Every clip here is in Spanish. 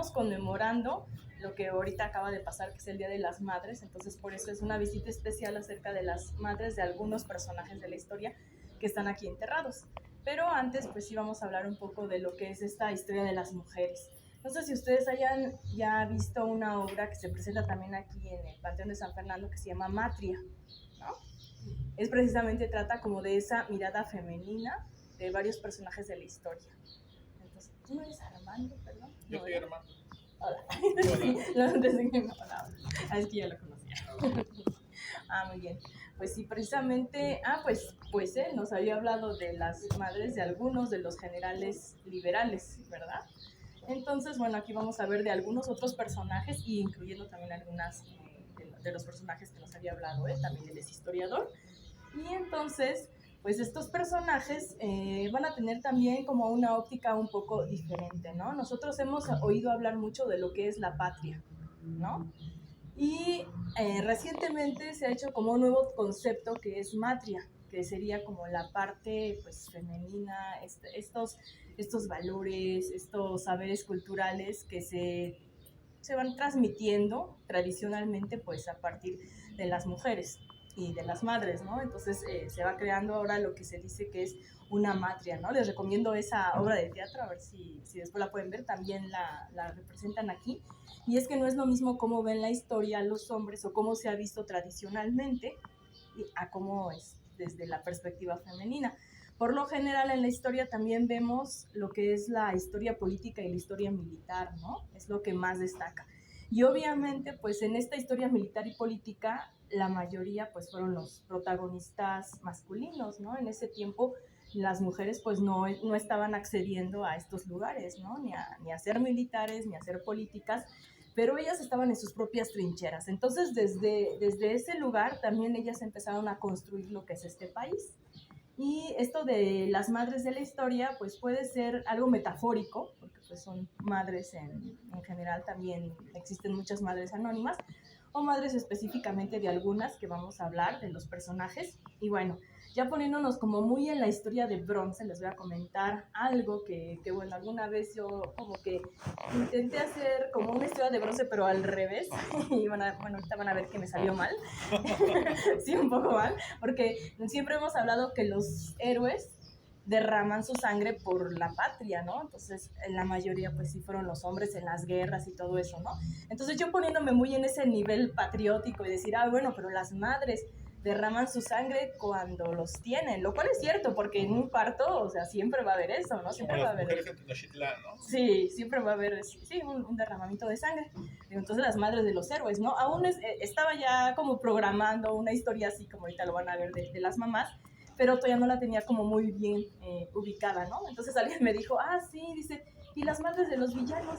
estamos conmemorando lo que ahorita acaba de pasar, que es el Día de las Madres, entonces por eso es una visita especial acerca de las madres de algunos personajes de la historia que están aquí enterrados. Pero antes, pues sí vamos a hablar un poco de lo que es esta historia de las mujeres. No sé si ustedes hayan ya visto una obra que se presenta también aquí en el Panteón de San Fernando que se llama Matria, ¿no? Es precisamente, trata como de esa mirada femenina de varios personajes de la historia. Entonces, ¿tú no eres Armando, perdón? Yo soy Armando. Hola. Hola. No, hola. Es que ya lo conocía. Muy bien. Pues sí, precisamente, pues él nos había hablado de las madres de algunos de los generales liberales, ¿verdad? Entonces, bueno, aquí vamos a ver de algunos otros personajes, y incluyendo también algunas de los personajes que nos había hablado, también él es historiador. Y entonces, pues estos personajes van a tener también como una óptica un poco diferente, ¿no? Nosotros hemos oído hablar mucho de lo que es la patria, ¿no? Y recientemente se ha hecho como un nuevo concepto que es matria, que sería como la parte pues femenina, estos valores, estos saberes culturales que se van transmitiendo tradicionalmente pues a partir de las mujeres y de las madres, ¿no? Entonces se va creando ahora lo que se dice que es una matria, ¿no? Les recomiendo esa obra de teatro, a ver si después la pueden ver, también la representan aquí. Y es que no es lo mismo cómo ven la historia los hombres o cómo se ha visto tradicionalmente a cómo es desde la perspectiva femenina. Por lo general en la historia también vemos lo que es la historia política y la historia militar, ¿no? Es lo que más destaca. Y obviamente, pues en esta historia militar y política, la mayoría pues fueron los protagonistas masculinos, ¿no? En ese tiempo las mujeres pues no estaban accediendo a estos lugares, ¿no? Ni a ser militares, ni a ser políticas, pero ellas estaban en sus propias trincheras. Entonces, desde ese lugar también ellas empezaron a construir lo que es este país. Y esto de las madres de la historia, pues puede ser algo metafórico, porque pues son madres en general, también existen muchas madres anónimas, o madres específicamente de algunas que vamos a hablar, de los personajes. Y bueno, ya poniéndonos como muy en la historia de bronce, les voy a comentar algo que bueno, alguna vez yo como que intenté hacer como una historia de bronce, pero al revés, y bueno, ahorita van a ver que me salió mal, sí, un poco mal, porque siempre hemos hablado que los héroes derraman su sangre por la patria, ¿no? Entonces, en la mayoría, pues sí fueron los hombres en las guerras y todo eso, ¿no? Entonces, yo poniéndome muy en ese nivel patriótico y decir, bueno, pero las madres derraman su sangre cuando los tienen, lo cual es cierto, porque en un parto, o sea, siempre va a haber eso, ¿no? Siempre Como va a las haber mujeres eso. en Tenochtitlán, ¿no? Sí, siempre va a haber un derramamiento de sangre. Entonces las madres de los héroes, ¿no? Aún estaba ya como programando una historia así, como ahorita lo van a ver, de las mamás, pero todavía no la tenía como muy bien ubicada, ¿no? Entonces alguien me dijo, sí, dice, ¿y las madres de los villanos?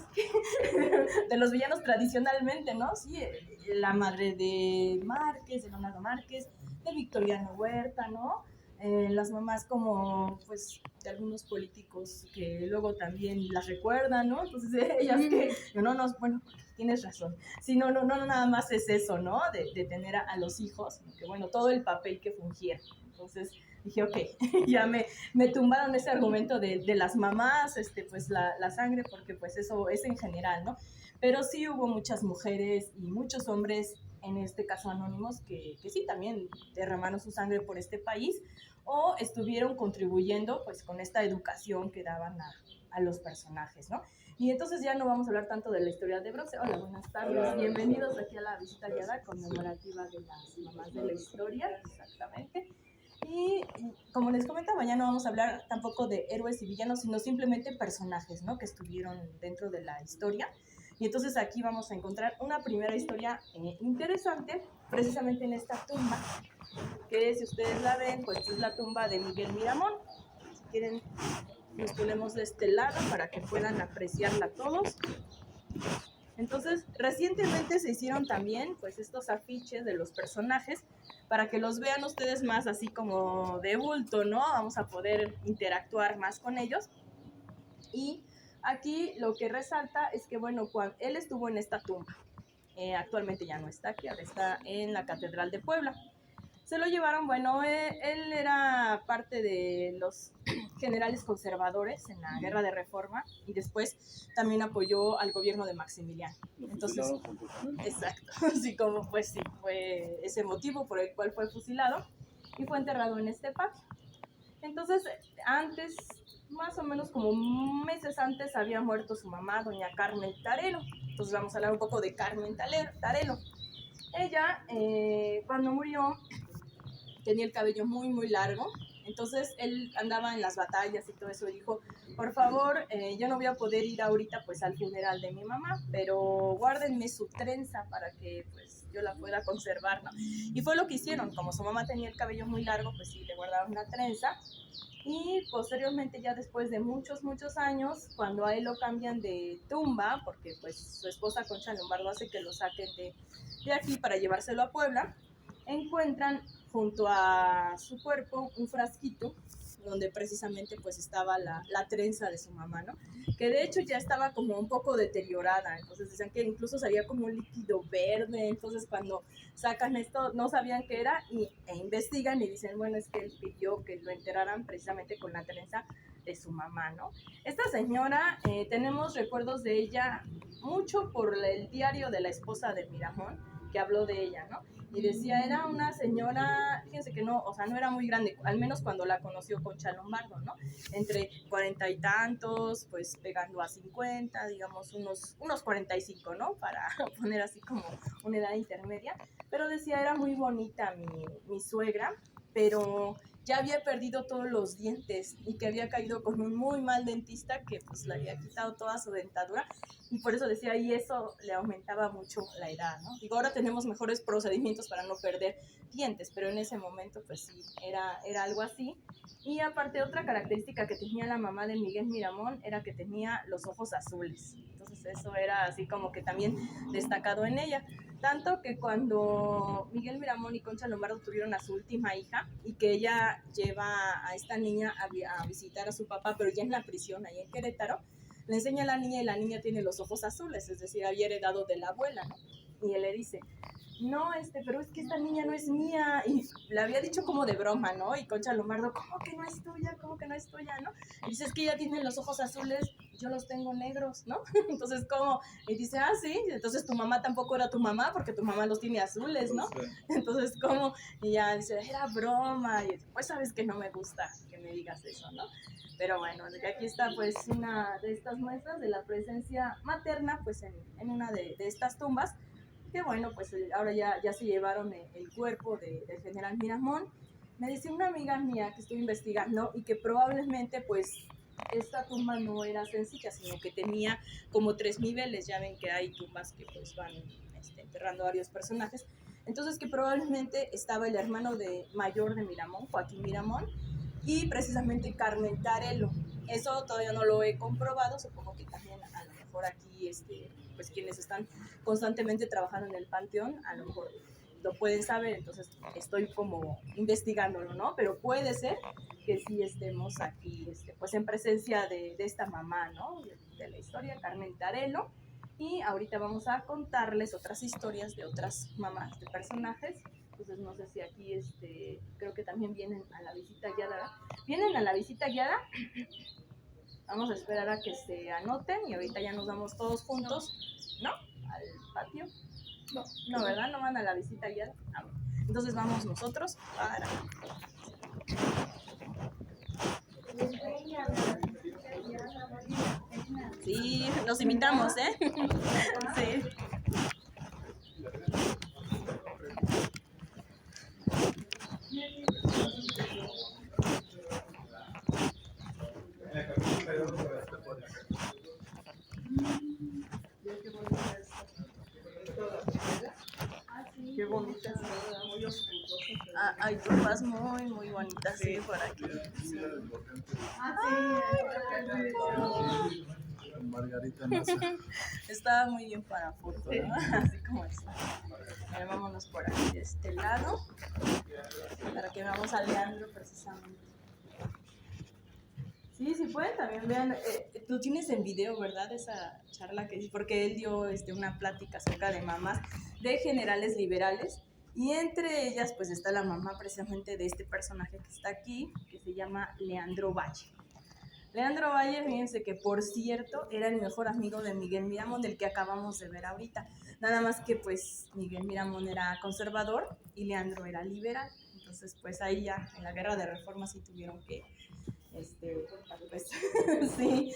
De los villanos tradicionalmente, ¿no? Sí, la madre de Márquez, de Leonardo Márquez, de Victoriano Huerta, ¿no? Las mamás como, pues, de algunos políticos que luego también las recuerdan, ¿no? Entonces ellas que, bueno, tienes razón. Sí, no nada más es eso, ¿no? De tener a los hijos, sino que bueno, todo el papel que fungieron. Entonces dije, ok, ya me tumbaron ese argumento de las mamás, pues la sangre, porque pues eso es en general, ¿no? Pero sí hubo muchas mujeres y muchos hombres, en este caso anónimos, que sí también derramaron su sangre por este país o estuvieron contribuyendo pues con esta educación que daban a los personajes, ¿no? Y entonces ya no vamos a hablar tanto de la historia de bronce. Hola, buenas tardes, hola, bienvenidos aquí a la visita guiada conmemorativa de las mamás de la historia, exactamente. Y como les comentaba, ya no vamos a hablar tampoco de héroes y villanos, sino simplemente personajes, ¿no? Que estuvieron dentro de la historia. Y entonces aquí vamos a encontrar una primera historia interesante, precisamente en esta tumba, que si ustedes la ven, pues es la tumba de Miguel Miramón. Si quieren, nos ponemos de este lado para que puedan apreciarla todos. Entonces, recientemente se hicieron también pues estos afiches de los personajes para que los vean ustedes más así como de bulto, ¿no? Vamos a poder interactuar más con ellos. Y aquí lo que resalta es que, bueno, cuando él estuvo en esta tumba, actualmente ya no está aquí, ahora está en la Catedral de Puebla. Se lo llevaron, bueno, él era parte de los generales conservadores en la Guerra de Reforma y después también apoyó al gobierno de Maximiliano. Entonces, exacto, así como pues sí, fue ese motivo por el cual fue fusilado y fue enterrado en este patio. Entonces, antes, más o menos como meses antes, había muerto su mamá, doña Carmen Tarelo. Entonces vamos a hablar un poco de Carmen Tarelo. Ella, cuando murió, tenía el cabello muy, muy largo. Entonces él andaba en las batallas y todo eso y dijo, por favor, yo no voy a poder ir ahorita pues al funeral de mi mamá, pero guárdenme su trenza para que pues yo la pueda conservar, ¿no? Y fue lo que hicieron, como su mamá tenía el cabello muy largo, pues sí, le guardaron una trenza. Y posteriormente, ya después de muchos, muchos años, cuando a él lo cambian de tumba, porque pues su esposa Concha Lombardo hace que lo saquen de aquí para llevárselo a Puebla, encuentran junto a su cuerpo un frasquito donde precisamente pues estaba la trenza de su mamá, ¿no? Que de hecho ya estaba como un poco deteriorada, entonces decían que incluso salía como un líquido verde, entonces cuando sacan esto no sabían qué era e investigan y dicen, bueno, es que él pidió que lo enterraran precisamente con la trenza de su mamá, ¿no? Esta señora, tenemos recuerdos de ella mucho por el diario de la esposa de Miramón, que habló de ella, ¿no? Y decía, era una señora, fíjense que no, o sea, no era muy grande, al menos cuando la conoció Concha Lombardo, ¿no? Entre 40 y tantos, pues pegando a 50, digamos, unos 45, ¿no? Para poner así como una edad intermedia. Pero decía, era muy bonita mi suegra, pero ya había perdido todos los dientes y que había caído con un muy mal dentista que pues le había quitado toda su dentadura y por eso decía, y eso le aumentaba mucho la edad, ¿no? Digo, ahora tenemos mejores procedimientos para no perder dientes, pero en ese momento pues sí, era algo así. Y aparte otra característica que tenía la mamá de Miguel Miramón era que tenía los ojos azules, entonces eso era así como que también destacado en ella. Tanto que cuando Miguel Miramón y Concha Lombardo tuvieron a su última hija y que ella lleva a esta niña a visitar a su papá, pero ya en la prisión, ahí en Querétaro, le enseña a la niña y la niña tiene los ojos azules, es decir, había heredado de la abuela, ¿no? Y él le dice, no, pero es que esta niña no es mía, y le había dicho como de broma, ¿no? Y Concha Lombardo, ¿cómo que no es tuya? ¿Cómo que no es tuya, no? Y dice, es que ella tiene los ojos azules, yo los tengo negros, ¿no? Entonces, ¿cómo? Y dice, ah, sí, entonces tu mamá tampoco era tu mamá porque tu mamá los tiene azules, ¿no? Entonces, ¿cómo? Y ya dice, era broma, y pues sabes que no me gusta que me digas eso, ¿no? Pero bueno, aquí está pues una de estas muestras de la presencia materna pues en una de estas tumbas, que bueno, pues ahora ya se llevaron el cuerpo del general Miramón. Me decía una amiga mía que estuve investigando y que probablemente pues esta tumba no era sencilla, sino que tenía como 3 niveles. Ya ven que hay tumbas que pues van enterrando a varios personajes. Entonces que probablemente estaba el hermano mayor de Miramón, Joaquín Miramón, y precisamente Carmen Tarelo. Eso todavía no lo he comprobado, supongo que también a lo mejor aquí pues quienes están constantemente trabajando en el panteón, a lo mejor lo pueden saber, entonces estoy como investigándolo, ¿no? Pero puede ser que sí estemos aquí, pues en presencia de esta mamá, ¿no? De la historia, Carmen Tarelo. Y ahorita vamos a contarles otras historias de otras mamás de personajes. Entonces no sé si aquí, creo que también vienen a la visita guiada. ¿Vienen a la visita guiada? Vamos a esperar a que se anoten y ahorita ya nos vamos todos juntos, ¿no? Al patio. No, ¿verdad? No van a la visita guiada. Ah, bueno. Entonces vamos nosotros para... Sí, los invitamos, ¿eh? Sí. Qué bonitas, muy oscurosas. Ah, hay tumbas muy, muy bonitas, sí, por aquí. Sí. Ay, Margarita Maza. Estaba muy bien para foto, ¿no? Así como está. Ahora vámonos por aquí de este lado para que veamos a Leandro precisamente. Sí, sí pueden, también vean, tú tienes en video, ¿verdad? Esa charla que porque él dio una plática acerca de mamás de generales liberales y entre ellas pues está la mamá precisamente de este personaje que está aquí, que se llama Leandro Valle. Leandro Valle, fíjense que por cierto era el mejor amigo de Miguel Miramón, del que acabamos de ver ahorita. Nada más que pues Miguel Miramón era conservador y Leandro era liberal. Entonces pues ahí ya en la guerra de reforma sí tuvieron que, pues, sí,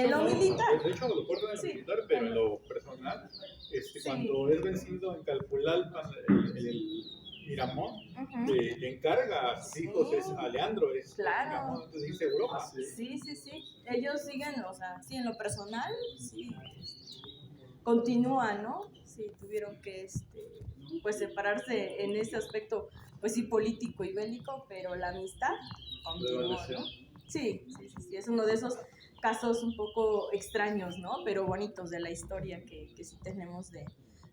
lo militar. De hecho, lo cortan en Sí, militar, pero en lo personal, sí. cuando es vencido en Calpulalpan, el Miramón, Ujú. le encarga a sus Sí. hijos, a Leandro, Claro. Miramón, entonces dice Europa. Sí, sí, sí. Ellos siguen, o sea, sí, en lo personal, sí, continúan, ¿no? Sí, tuvieron que, pues, separarse en ese aspecto, pues sí, político y bélico, pero la amistad continuó, ¿no? Sí, sí, sí, sí, es uno de esos casos un poco extraños, ¿no? Pero bonitos de la historia que sí tenemos de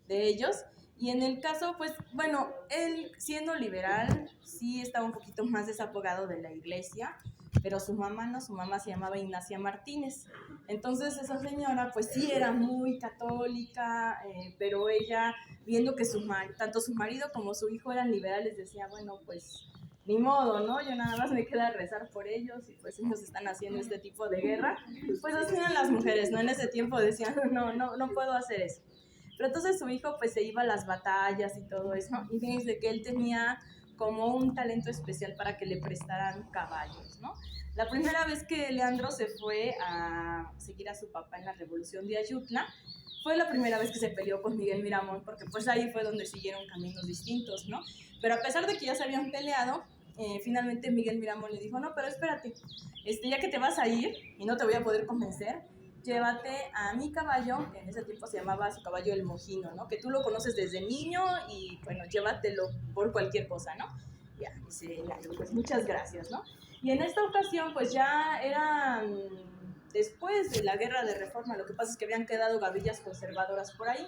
ellos. Y en el caso, pues, bueno, él siendo liberal, sí estaba un poquito más desapegado de la iglesia, pero su mamá no, su mamá se llamaba Ignacia Martínez. Entonces esa señora pues sí era muy católica, pero ella viendo que tanto su marido como su hijo eran liberales decía, bueno, pues ni modo, ¿no? Yo nada más me queda rezar por ellos y pues ellos están haciendo este tipo de guerra. Pues así eran las mujeres, ¿no? En ese tiempo decían, no puedo hacer eso. Pero entonces su hijo pues se iba a las batallas y todo eso, y fíjense que él tenía como un talento especial para que le prestaran caballos, ¿no? La primera vez que Leandro se fue a seguir a su papá en la Revolución de Ayutla, fue la primera vez que se peleó con Miguel Miramón, porque pues ahí fue donde siguieron caminos distintos, ¿no? Pero a pesar de que ya se habían peleado, finalmente Miguel Miramón le dijo, no, pero espérate, ya que te vas a ir y no te voy a poder convencer, llévate a mi caballo, que en ese tiempo se llamaba su caballo el Mojino, ¿no? Que tú lo conoces desde niño y, bueno, llévatelo por cualquier cosa, ¿no? Ya, dice Leandro, pues muchas gracias, ¿no? Y en esta ocasión, pues ya eran después de la guerra de reforma, lo que pasa es que habían quedado gavillas conservadoras por ahí.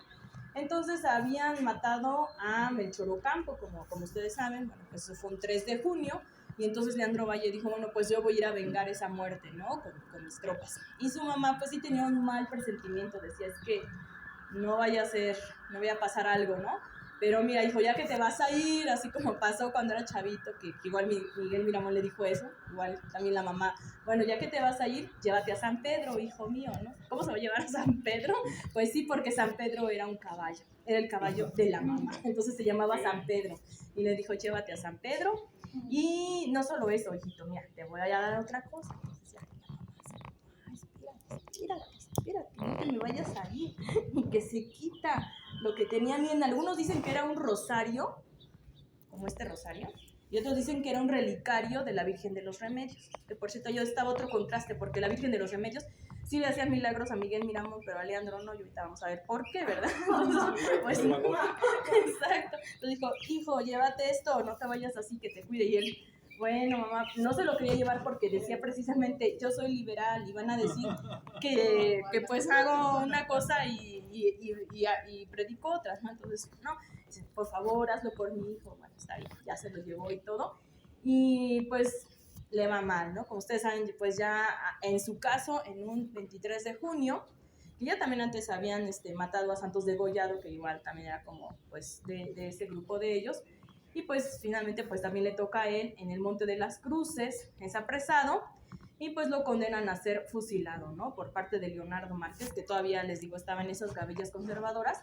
Entonces habían matado a Melchor Ocampo, como ustedes saben, bueno, pues eso fue un 3 de junio, y entonces Leandro Valle dijo, bueno, pues yo voy a ir a vengar esa muerte, ¿no? Con mis tropas. Y su mamá, pues sí tenía un mal presentimiento, decía, es que no vaya a pasar algo, ¿no? Pero mira, hijo, ya que te vas a ir, así como pasó cuando era chavito, que igual Miguel Miramón le dijo eso, igual también la mamá, bueno, ya que te vas a ir, llévate a San Pedro, hijo mío, ¿no? ¿Cómo se va a llevar a San Pedro? Pues sí, porque San Pedro era un caballo, era el caballo de la mamá, entonces se llamaba San Pedro, y le dijo, llévate a San Pedro, y no solo eso, hijito, mira, te voy a dar otra cosa. Entonces ya, espérate, no te me vayas a ir, y que se quita lo que tenía bien. Algunos dicen que era un rosario, como este rosario, y otros dicen que era un relicario de la Virgen de los Remedios. Que por cierto, yo estaba otro contraste, porque la Virgen de los Remedios sí le hacían milagros a Miguel Miramón, pero a Leandro no, y ahorita vamos a ver por qué, ¿verdad? Pues no, exacto. Entonces dijo, hijo, llévate esto, no te vayas así, que te cuide. Y él, bueno, mamá, no se lo quería llevar porque decía precisamente, yo soy liberal, y van a decir que pues hago una cosa y predico otras, ¿no? Entonces, no, dice, por favor, hazlo por mi hijo. Bueno, está bien, ya se lo llevó y todo. Y pues le va mal, ¿no? Como ustedes saben, pues ya en su caso, en un 23 de junio, que ya también antes habían matado a Santos de Gollado, que igual también era como pues de ese grupo de ellos, y pues finalmente pues también le toca a él en el Monte de las Cruces, es apresado, y pues lo condenan a ser fusilado, ¿no? Por parte de Leonardo Márquez, que todavía, les digo, estaba en esas gavillas conservadoras,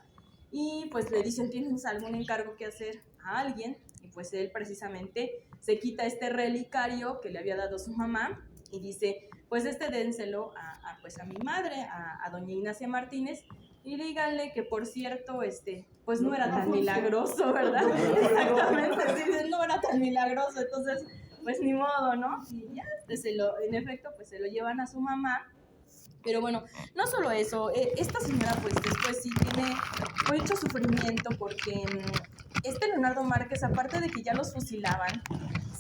y pues le dicen, ¿tienes algún encargo que hacer a alguien? Y pues él precisamente se quita este relicario que le había dado su mamá, y dice, pues dénselo pues a mi madre, a doña Ignacia Martínez, y díganle que por cierto, pues no era tan milagroso, ¿verdad? Exactamente, sí, no era tan milagroso, entonces, pues ni modo, ¿no? Y ya, en efecto, pues se lo llevan a su mamá. Pero bueno, no solo eso, esta señora pues después sí tiene mucho sufrimiento porque Leonardo Márquez, aparte de que ya los fusilaban,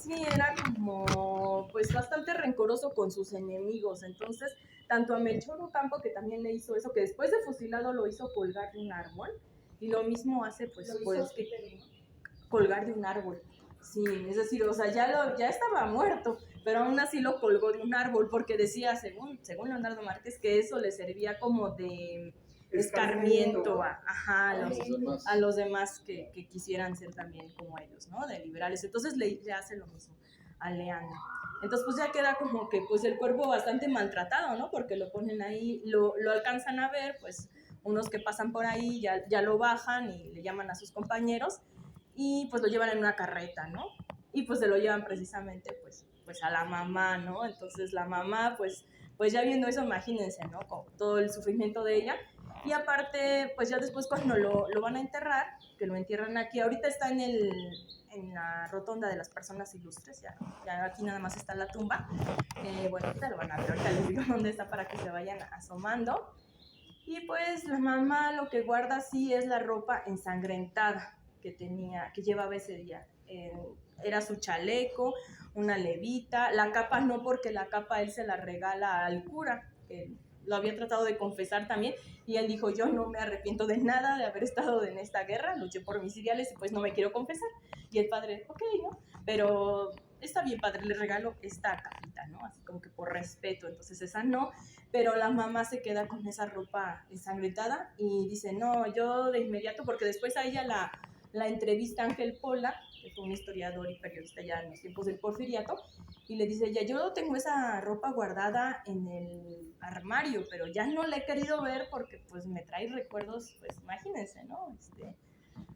sí era como pues bastante rencoroso con sus enemigos. Entonces, tanto a Melchor Ocampo, que también le hizo eso, que después de fusilado lo hizo colgar de un árbol, y lo mismo hace pues que colgar de un árbol. Sí, es decir, o sea, ya estaba muerto, pero aún así lo colgó de un árbol porque decía, según Leonardo Márquez, que eso le servía como de escarmiento a los demás que quisieran ser también como ellos, ¿no? De liberales. Entonces le hace lo mismo a Leandro. Entonces pues ya queda como que pues el cuerpo bastante maltratado, ¿no? Porque lo ponen ahí, lo alcanzan a ver, pues unos que pasan por ahí ya lo bajan y le llaman a sus compañeros y pues lo llevan en una carreta, ¿no? Y pues se lo llevan precisamente pues a la mamá, ¿no? Entonces la mamá pues ya viendo eso, imagínense, ¿no? Con todo el sufrimiento de ella. Y aparte, pues ya después cuando lo van a enterrar, que lo entierran aquí, ahorita está en la rotonda de las personas ilustres, ya aquí nada más está la tumba. Bueno, ahorita lo van a ver, ahorita les digo dónde está para que se vayan asomando. Y pues la mamá lo que guarda sí es la ropa ensangrentada que llevaba ese día. Era su chaleco, una levita, la capa no, porque la capa él se la regala al cura, que lo había tratado de confesar también, y él dijo, yo no me arrepiento de nada de haber estado en esta guerra, luché por mis ideales y pues no me quiero confesar. Y el padre, ok, ¿no? Pero está bien, padre, le regalo esta capita, ¿no? Así como que por respeto, entonces esa no. Pero la mamá se queda con esa ropa ensangrentada y dice, no, yo de inmediato, porque después a ella la entrevista Ángel Pola, que fue un historiador y periodista ya en los tiempos del Porfiriato, y le dice ella, yo tengo esa ropa guardada en el armario, pero ya no la he querido ver porque pues me trae recuerdos, pues imagínense, ¿no?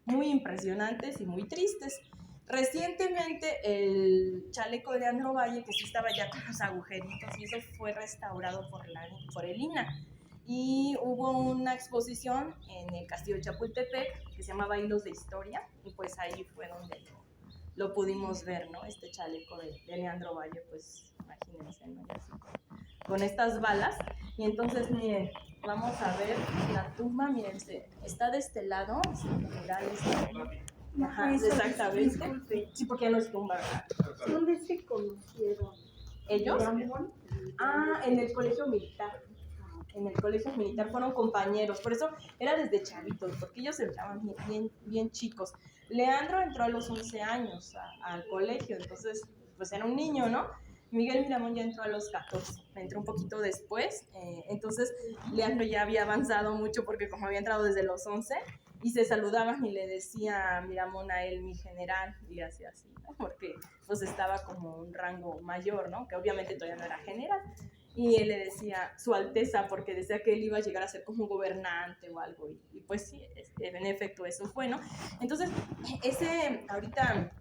Muy impresionantes y muy tristes. Recientemente el chaleco de Leandro Valle, que sí estaba ya con los agujeritos, y eso fue restaurado por el INAH. Y hubo una exposición en el Castillo de Chapultepec que se llamaba Hilos de Historia, y pues ahí fue donde lo pudimos ver, ¿no? Este chaleco de Leandro Valle, pues imagínense, ¿no? Así con estas balas. Y entonces, miren, vamos a ver la tumba, miren, está de este lado, ajá, exactamente. Sí, porque ya no es tumba, ¿verdad? ¿Dónde se conocieron? ¿Ellos? En el colegio militar. En el colegio militar fueron compañeros, por eso era desde chavitos, porque ellos se estaban bien chicos. Leandro entró a los 11 años al colegio, entonces pues era un niño, ¿no? Miguel Miramón ya entró a los 14, entró un poquito después, entonces Leandro ya había avanzado mucho porque como había entrado desde los 11 y se saludaban y le decía Miramón a él, mi general, y hacía así, ¿no? Porque pues estaba como un rango mayor, ¿no? Que obviamente todavía no era general. Y él le decía su alteza, porque decía que él iba a llegar a ser como un gobernante o algo, y pues sí, en efecto eso fue, ¿no? Entonces, ahorita,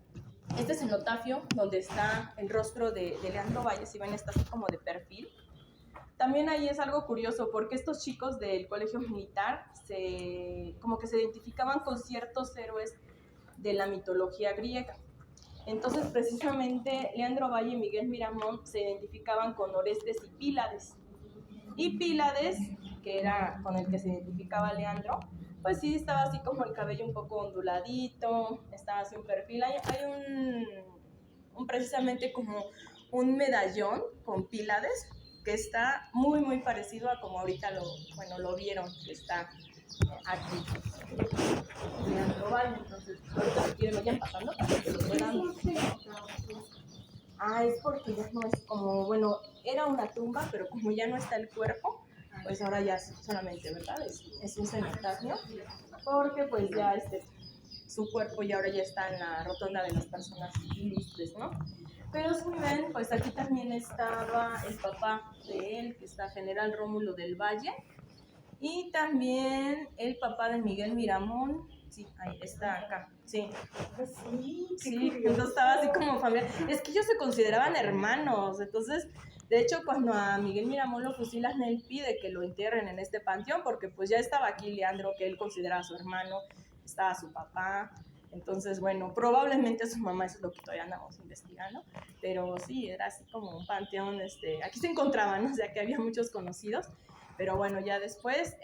este es el cenotafio donde está el rostro de Leandro Valle, si ven, está así como de perfil. También ahí es algo curioso, porque estos chicos del colegio militar como que se identificaban con ciertos héroes de la mitología griega. Entonces, precisamente, Leandro Valle y Miguel Miramón se identificaban con Orestes y Pílades. Y Pílades, que era con el que se identificaba Leandro, pues sí, estaba así como el cabello un poco onduladito, estaba así un perfil. Hay precisamente como un medallón con Pílades, que está muy parecido a como ahorita lo vieron, que está aquí. Leandro Valle, entonces, ahorita si quieren vayan pasando para que lo puedan. Es porque ya no es como, bueno, era una tumba, pero como ya no está el cuerpo, pues ahora ya solamente, ¿verdad? Es un cenotafio, porque pues ya su cuerpo ya ahora ya está en la rotonda de las personas ilustres, ¿no? Pero si ven, pues aquí también estaba el papá de él, que está General Rómulo del Valle, y también el papá de Miguel Miramón. Sí, ahí está acá, sí. Sí, entonces estaba así como familiar. Es que ellos se consideraban hermanos, entonces, de hecho, cuando a Miguel Miramón lo fusilan, él pide que lo entierren en este panteón, porque pues ya estaba aquí Leandro, que él consideraba su hermano, estaba su papá, entonces, bueno, probablemente su mamá, eso es lo que todavía andamos investigando, pero sí, era así como un panteón, aquí se encontraban, o sea, que había muchos conocidos. Pero bueno, ya después,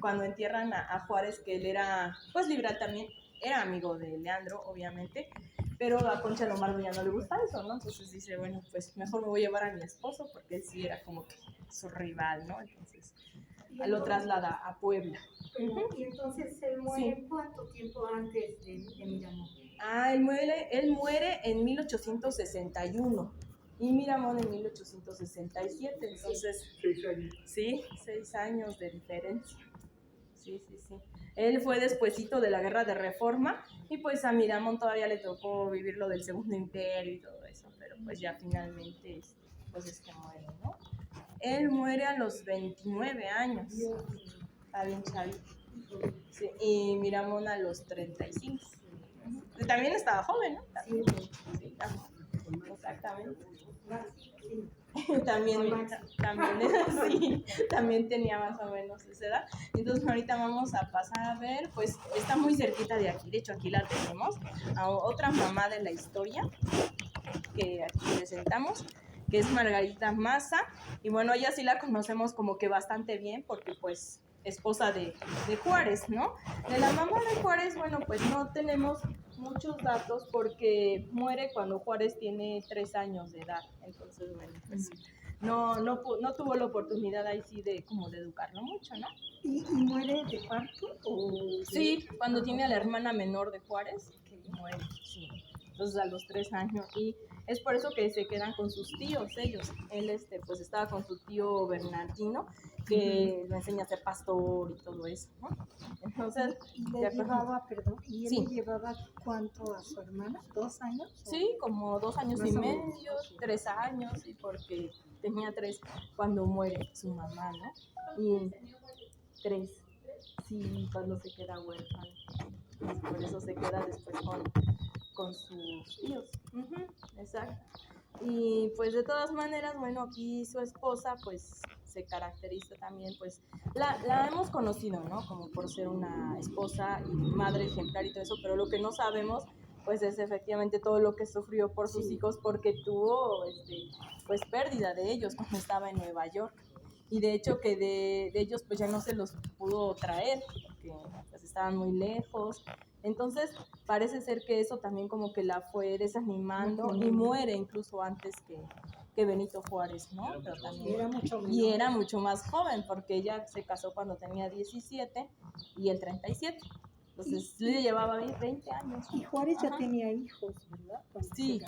cuando entierran a Juárez, que él era, pues liberal también, era amigo de Leandro, obviamente, pero a Concha Lombardo ya no le gusta eso, ¿no? Entonces dice, bueno, pues mejor me voy a llevar a mi esposo, porque él sí era como que su rival, ¿no? Entonces lo traslada a Puebla. Y entonces él muere, sí. ¿Cuánto tiempo antes de Miramón? Él muere en 1861. Y Miramón en 1867, entonces, 6 años. Sí, 6 años de diferencia. Sí. Él fue despuesito de la Guerra de Reforma y pues a Miramón todavía le tocó vivir lo del Segundo Imperio y todo eso, pero pues ya finalmente pues es que muere, ¿no? Él muere a los 29 años, está bien chavito. Sí, y Miramón a los 35. También estaba joven, ¿no? También. Sí, exactamente. También tenía más o menos esa edad. Entonces ahorita vamos a pasar a ver, pues está muy cerquita de aquí, de hecho aquí la tenemos, a otra mamá de la historia que aquí presentamos, que es Margarita Maza, y bueno, ella sí la conocemos como que bastante bien porque pues esposa de Juárez, ¿no? De la mamá de Juárez, bueno, pues no tenemos muchos datos porque muere cuando Juárez tiene 3 años de edad, entonces bueno, pues no tuvo la oportunidad ahí sí de como de educarlo mucho, ¿no? ¿Y muere de parto? Sí, cuando tiene a la hermana menor de Juárez, que muere, sí. Entonces a los 3 años, y es por eso que se quedan con sus tíos ellos. Él pues estaba con su tío Bernardino, que lo enseña a ser pastor y todo eso, ¿no? Entonces, ¿Y le llevaba cuánto a su hermana? ¿2 años? Sí, como 2 años y medio, 3 años, y porque tenía 3 cuando muere su mamá, ¿no? Y 3, sí, cuando se queda huérfano. Por eso se queda después con sus tíos. Exacto. Y pues de todas maneras, bueno, aquí su esposa pues se caracteriza también, pues la hemos conocido, ¿no? Como por ser una esposa y madre ejemplar y todo eso, pero lo que no sabemos pues es efectivamente todo lo que sufrió por sus hijos, porque tuvo pues pérdida de ellos cuando estaba en Nueva York. Y de hecho que de ellos pues ya no se los pudo traer porque pues estaban muy lejos. Entonces parece ser que eso también como que la fue desanimando y muere incluso antes que Benito Juárez, ¿no? Pero también era mucho más joven porque ella se casó cuando tenía 17 y él 37. Entonces le llevaba 20 años. Y Juárez ya tenía hijos, ¿verdad? Sí,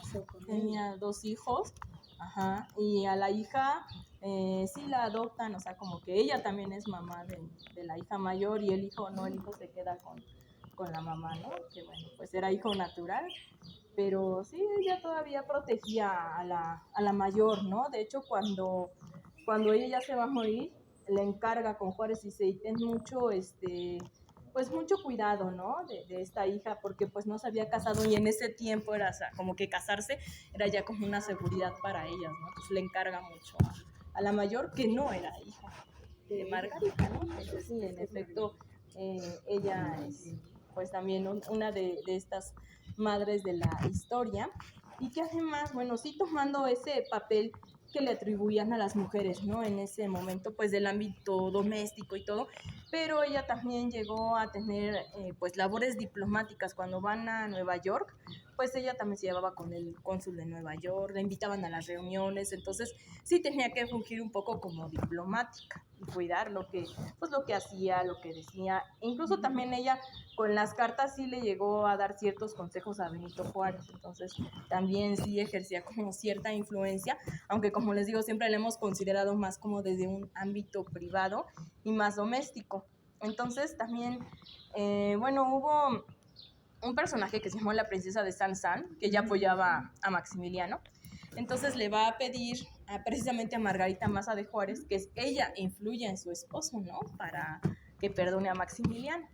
tenía 2 hijos. Ajá, y a la hija sí la adoptan, o sea, como que ella también es mamá de la hija mayor y el hijo se queda con la mamá, ¿no? Que bueno, pues era hijo natural, pero sí, ella todavía protegía a la mayor, ¿no? De hecho, cuando ella ya se va a morir, le encarga con Juárez y dice, ten mucho, pues mucho cuidado, ¿no? De esta hija, porque pues no se había casado y en ese tiempo era, o sea, como que casarse era ya como una seguridad para ellas, ¿no? Pues le encarga mucho a la mayor, que no era hija de Margarita, ¿no? Pero sí, en efecto, ella es pues también una de estas madres de la historia, y que además, bueno, sí tomando ese papel que le atribuían a las mujeres, ¿no? En ese momento, pues del ámbito doméstico y todo, pero ella también llegó a tener, pues, labores diplomáticas cuando van a Nueva York, pues ella también se llevaba con el cónsul de Nueva York, la invitaban a las reuniones, entonces sí tenía que fungir un poco como diplomática y cuidar lo que hacía, lo que decía, incluso también ella con las cartas sí le llegó a dar ciertos consejos a Benito Juárez, entonces también sí ejercía como cierta influencia, aunque como les digo, siempre la hemos considerado más como desde un ámbito privado y más doméstico. Entonces también, bueno, hubo un personaje que se llamó la princesa de Salzán, que ya apoyaba a Maximiliano. Entonces le va a pedir precisamente a Margarita Maza de Juárez que ella influya en su esposo, ¿no? Para que perdone a Maximiliano.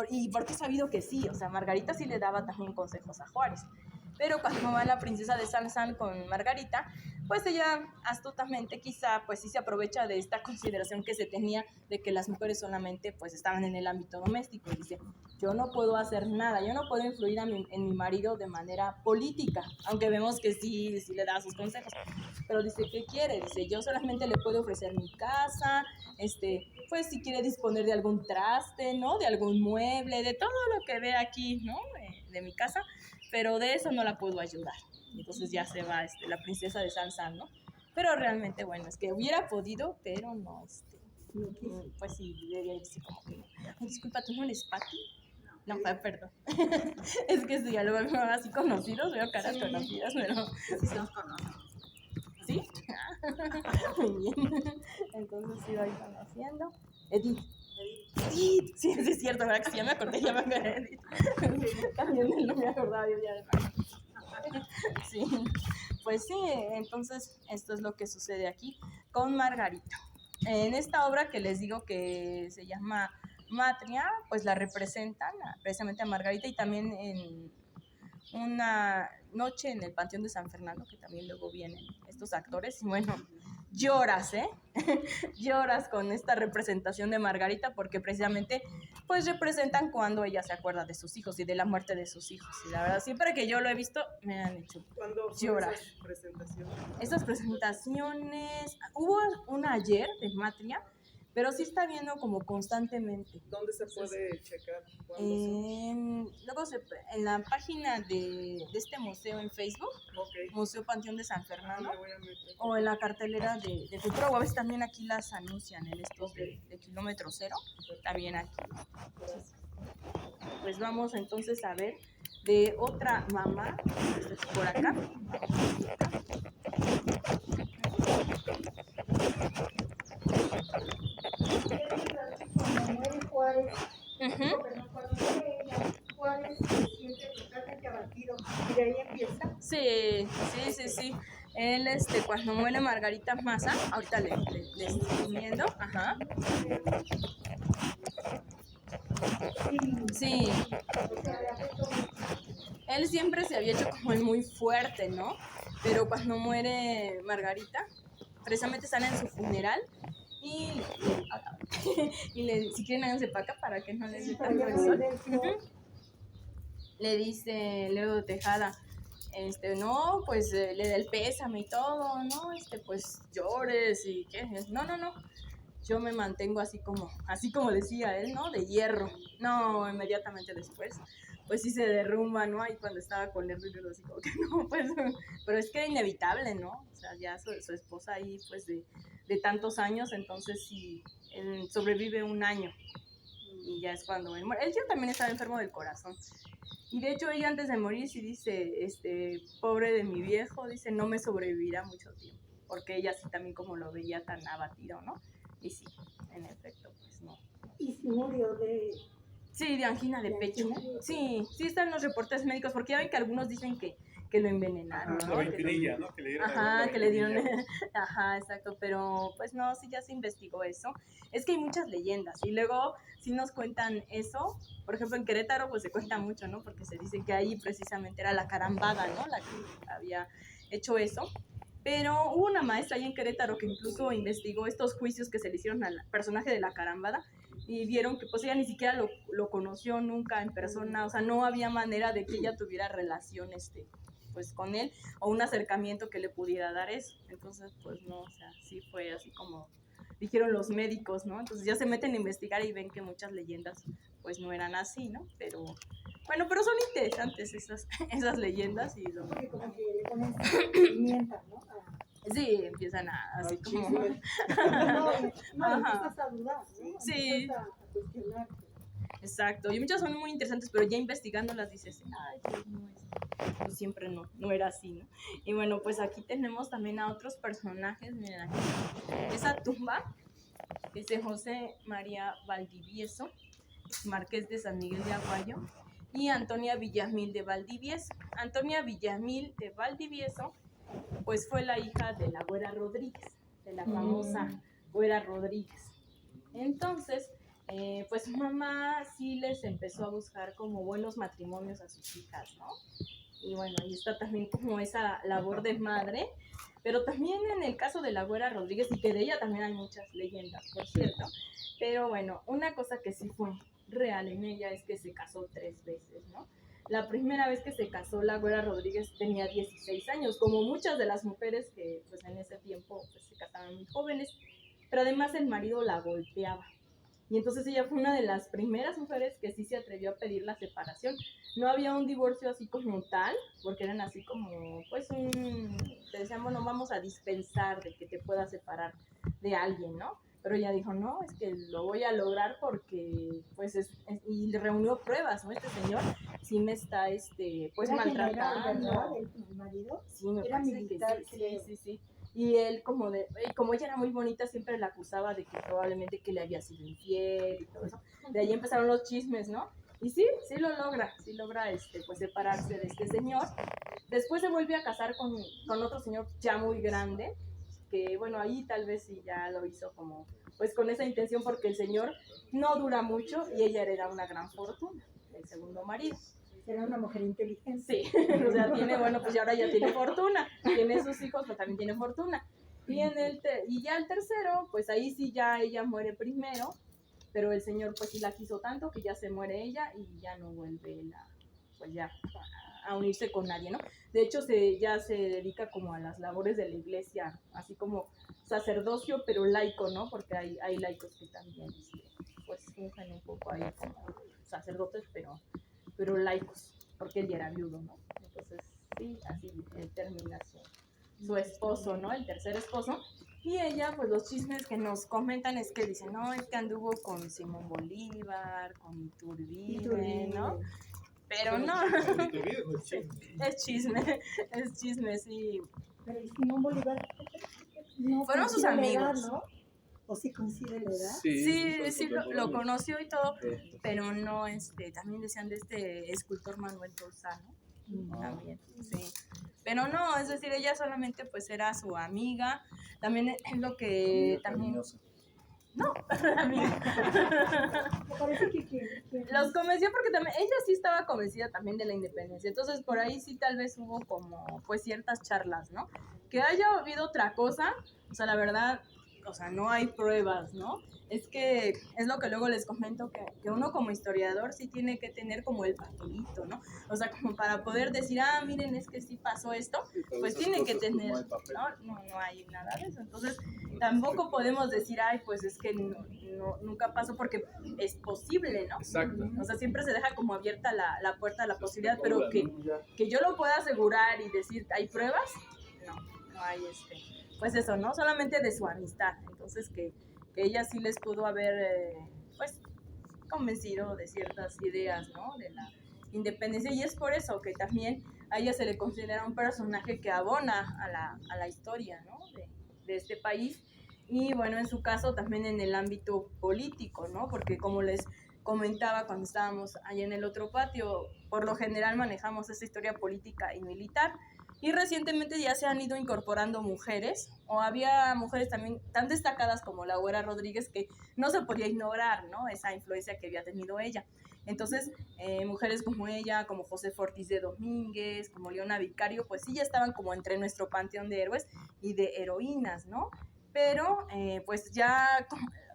Y porque he sabido que sí, o sea, Margarita sí le daba también consejos a Juárez. Pero cuando va la princesa de Salzán con Margarita, pues ella astutamente quizá pues sí se aprovecha de esta consideración que se tenía de que las mujeres solamente pues estaban en el ámbito doméstico, y dice, yo no puedo hacer nada, yo no puedo influir en mi marido de manera política, aunque vemos que sí le da sus consejos, pero dice, ¿qué quiere? Dice, yo solamente le puedo ofrecer mi casa, pues si quiere disponer de algún traste, ¿no? De algún mueble, de todo lo que ve aquí, ¿no? De mi casa, pero de eso no la puedo ayudar. Entonces ya se va la princesa de Salzán, ¿no? Pero realmente, bueno, es que hubiera podido, pero no, pues sí, debería decir como que, disculpa, ¿tú no eres Pati? No, perdón. Es que sí, ya luego me veo así conocidos, veo caras conocidas, pero... Sí, somos conocidos. ¿Sí? Muy bien. Entonces sí, voy conociendo. Edith. Edith. Sí, es cierto, ¿verdad? Que sí, ya me acordé, ya me acordé. Edith. También no me acordaba yo ya de Sí, pues sí, entonces esto es lo que sucede aquí con Margarita. En esta obra que les digo que se llama Matria, pues la representan precisamente a Margarita y también en una noche en el Panteón de San Fernando, que también luego vienen estos actores, y bueno, lloras, lloras con esta representación de Margarita porque precisamente pues representan cuando ella se acuerda de sus hijos y de la muerte de sus hijos. Y la verdad, siempre que yo lo he visto, me han hecho llorar. Esas presentaciones? Estas presentaciones, hubo una ayer de Matria, pero sí está viendo como constantemente. ¿Dónde se puede checar? Luego en la página de este museo en Facebook, Ok. Museo Panteón de San Fernando, Me voy a meter. o en la cartelera de Cultura, o a veces también aquí las anuncian en estos de kilómetro cero, también aquí. Entonces, pues vamos entonces a ver de otra mamá, por acá. Cuando muere Juárez, cuando muere ella, Juárez se siente totalmente abatido y de ahí empieza. Sí. Él, cuando muere Margarita Maza, ahorita le estoy viendo, ajá. Sí. Él siempre se había hecho como el muy fuerte, ¿no? Pero cuando muere Margarita, precisamente están en su funeral y si quieren háganse para acá para que no les dé tanto el sol. Le dice Leo de Tejada, no, pues le da el pésame y todo, ¿no? Pues llores y qué, no, yo me mantengo así como decía él, ¿no? De hierro. No, inmediatamente después, pues sí se derrumba, ¿no? Ahí cuando estaba con Lerdo y Lerdo así como que no, pues, pero es que era inevitable, ¿no? O sea, ya su esposa ahí, pues de tantos años, entonces sí, él sobrevive un año y ya es cuando él muere. Él ya también estaba enfermo del corazón. Y de hecho ella antes de morir sí dice, pobre de mi viejo, dice, no me sobrevivirá mucho tiempo, porque ella sí también como lo veía tan abatido, ¿no? Y sí, en efecto, pues no. ¿Y si murió de...? Sí, de angina de pecho. Sí están los reportes médicos, porque ya ven que algunos dicen que lo envenenaron, La ¿no? ventinilla, ¿no? Que le dieron. Ajá, que le dieron, ajá, exacto, pero pues no, sí ya se investigó eso. Es que hay muchas leyendas y luego sí nos cuentan eso. Por ejemplo, en Querétaro pues se cuenta mucho, ¿no? Porque se dice que ahí precisamente era la carambada, ¿no? La que había hecho eso. Pero hubo una maestra ahí en Querétaro que incluso investigó estos juicios que se le hicieron al personaje de la carambada y vieron que pues ella ni siquiera lo conoció nunca en persona, o sea, no había manera de que ella tuviera relación pues con él o un acercamiento que le pudiera dar eso. Entonces, pues no, o sea, sí fue así como dijeron los médicos, ¿no? Entonces ya se meten a investigar y ven que muchas leyendas pues no eran así, ¿no? Pero bueno, pero son interesantes esas leyendas y lo... Porque como que le ponen pimienta, ¿no? Sí, empiezan así como... No, empiezas a dudar, ¿no? Sí. Empiezas a cuestionar. Exacto, y muchas son muy interesantes, pero ya investigándolas dices, ay, pues no es, pues siempre no era así, ¿no? Y bueno, pues aquí tenemos también a otros personajes, miren aquí, esa tumba es de José María Valdivieso, marqués de San Miguel de Aguayo, y Antonia Villamil de Valdivieso. Antonia Villamil de Valdivieso, pues fue la hija de la Güera Rodríguez, de la famosa Güera Rodríguez. Entonces, pues su mamá sí les empezó a buscar como buenos matrimonios a sus hijas, ¿no? Y bueno, ahí está también como esa labor de madre, pero también en el caso de la Güera Rodríguez, y que de ella también hay muchas leyendas, por cierto, pero bueno, una cosa que sí fue real en ella es que se casó 3 veces, ¿no? La primera vez que se casó la Güera Rodríguez tenía 16 años, como muchas de las mujeres que pues en ese tiempo pues, se casaban muy jóvenes, pero además el marido la golpeaba. Y entonces ella fue una de las primeras mujeres que sí se atrevió a pedir la separación. No había un divorcio así como tal, porque eran así como, pues, te decían, bueno, vamos a dispensar de que te puedas separar de alguien, ¿no? Pero ella dijo, no, es que lo voy a lograr porque, pues, y le reunió pruebas, ¿no? Este señor sí me está, pues, maltratando. ¿Verdad? ¿El marido? Sí, me era parece militar, que sí. y él como ella era muy bonita, siempre la acusaba de que probablemente que le había sido infiel y todo eso. De ahí empezaron los chismes, ¿no? Y sí logra pues separarse de este señor. Después se vuelve a casar con otro señor ya muy grande, que bueno, ahí tal vez sí ya lo hizo como, pues con esa intención, porque el señor no dura mucho y ella hereda una gran fortuna, el segundo marido. Era una mujer inteligente. Sí, o sea, bueno, pues ahora ya tiene fortuna, tiene sus hijos, pero también tiene fortuna. Y ya el tercero, pues ahí sí ya ella muere primero, pero el señor pues sí la quiso tanto que ya se muere ella y ya no vuelve pues ya a unirse con nadie, ¿no? De hecho ya se dedica como a las labores de la iglesia, así como sacerdocio, pero laico, ¿no? Porque hay laicos que también pues fungen un poco ahí como sacerdotes, pero laicos, porque él ya era viudo, ¿no? Entonces, sí, así termina su esposo, ¿no? El tercer esposo. Y ella, pues los chismes que nos comentan es que dicen, no, es que anduvo con Simón Bolívar, con Iturbide, ¿no? Pero no, es chisme, sí. Pero Simón Bolívar no fueron sus coincide la amigos. edad, ¿no? ¿O sí coincide la edad? Sí, lo conoció y todo, pero no, también decían de este escultor Manuel Torzano, también, sí. Pero no, es decir, ella solamente pues era su amiga, también es lo que también... No, amiga. Me parece que Los convenció porque también, ella sí estaba convencida también de la independencia, entonces por ahí sí tal vez hubo como pues ciertas charlas, ¿no? Que haya habido otra cosa, o sea, la verdad, o sea, no hay pruebas, ¿no? Es que es lo que luego les comento, que uno como historiador sí tiene que tener como el papelito, ¿no? O sea, como para poder decir, miren, es que sí pasó esto, pues tiene que tener, no hay nada de eso. Entonces, tampoco podemos decir, pues es que nunca pasó, porque es posible, ¿no? Exacto. O sea, siempre se deja como abierta la puerta a la posibilidad, pero que yo lo pueda asegurar y decir, ¿hay pruebas? No hay pues eso, ¿no? Solamente de su amistad. Entonces, que ella sí les pudo haber, pues, convencido de ciertas ideas, ¿no? De la independencia. Y es por eso que también a ella se le considera un personaje que abona a la historia, ¿no? De este país. Y bueno, en su caso también en el ámbito político, ¿no? Porque como les comentaba cuando estábamos allá en el otro patio, por lo general manejamos esta historia política y militar. Y recientemente ya se han ido incorporando mujeres, o había mujeres también tan destacadas como la Güera Rodríguez, que no se podía ignorar, ¿no? Esa influencia que había tenido ella. Entonces, mujeres como ella, como José Ortiz de Domínguez, como Leona Vicario, pues sí ya estaban como entre nuestro panteón de héroes y de heroínas, ¿no? Pero, pues ya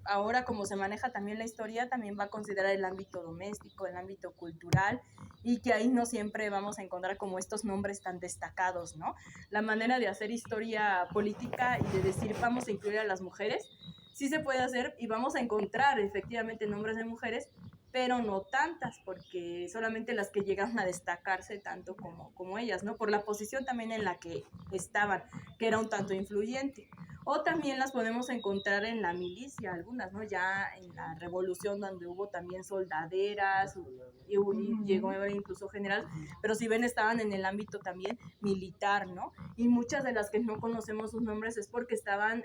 ahora como se maneja también la historia, también va a considerar el ámbito doméstico, el ámbito cultural, y que ahí no siempre vamos a encontrar como estos nombres tan destacados, ¿no? La manera de hacer historia política y de decir vamos a incluir a las mujeres, sí se puede hacer y vamos a encontrar efectivamente nombres de mujeres, pero no tantas, porque solamente las que llegaron a destacarse tanto como ellas, ¿no? Por la posición también en la que estaban, que era un tanto influyente. O también las podemos encontrar en la milicia, algunas, ¿no? Ya en la revolución donde hubo también soldaderas, y llegó a haber incluso general, pero si ven estaban en el ámbito también militar, ¿no? Y muchas de las que no conocemos sus nombres es porque estaban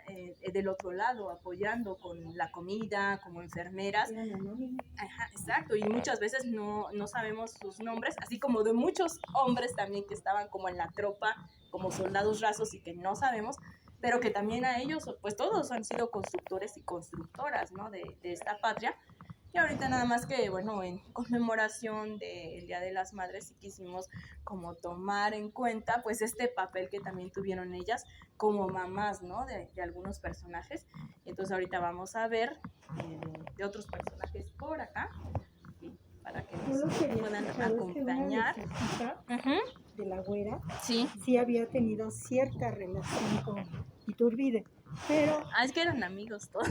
del otro lado, apoyando con la comida, como enfermeras. Ajá, exacto, y muchas veces no sabemos sus nombres, así como de muchos hombres también que estaban como en la tropa, como soldados rasos y que no sabemos, pero que también a ellos, pues todos han sido constructores y constructoras, ¿no? De esta patria. Y ahorita nada más que, bueno, en conmemoración del Día de las Madres sí quisimos como tomar en cuenta pues este papel que también tuvieron ellas como mamás, ¿no? De algunos personajes. Entonces ahorita vamos a ver de otros personajes por acá, para que nos puedan acompañar. De la Güera, sí había tenido cierta relación con Iturbide, pero... es que eran amigos todos.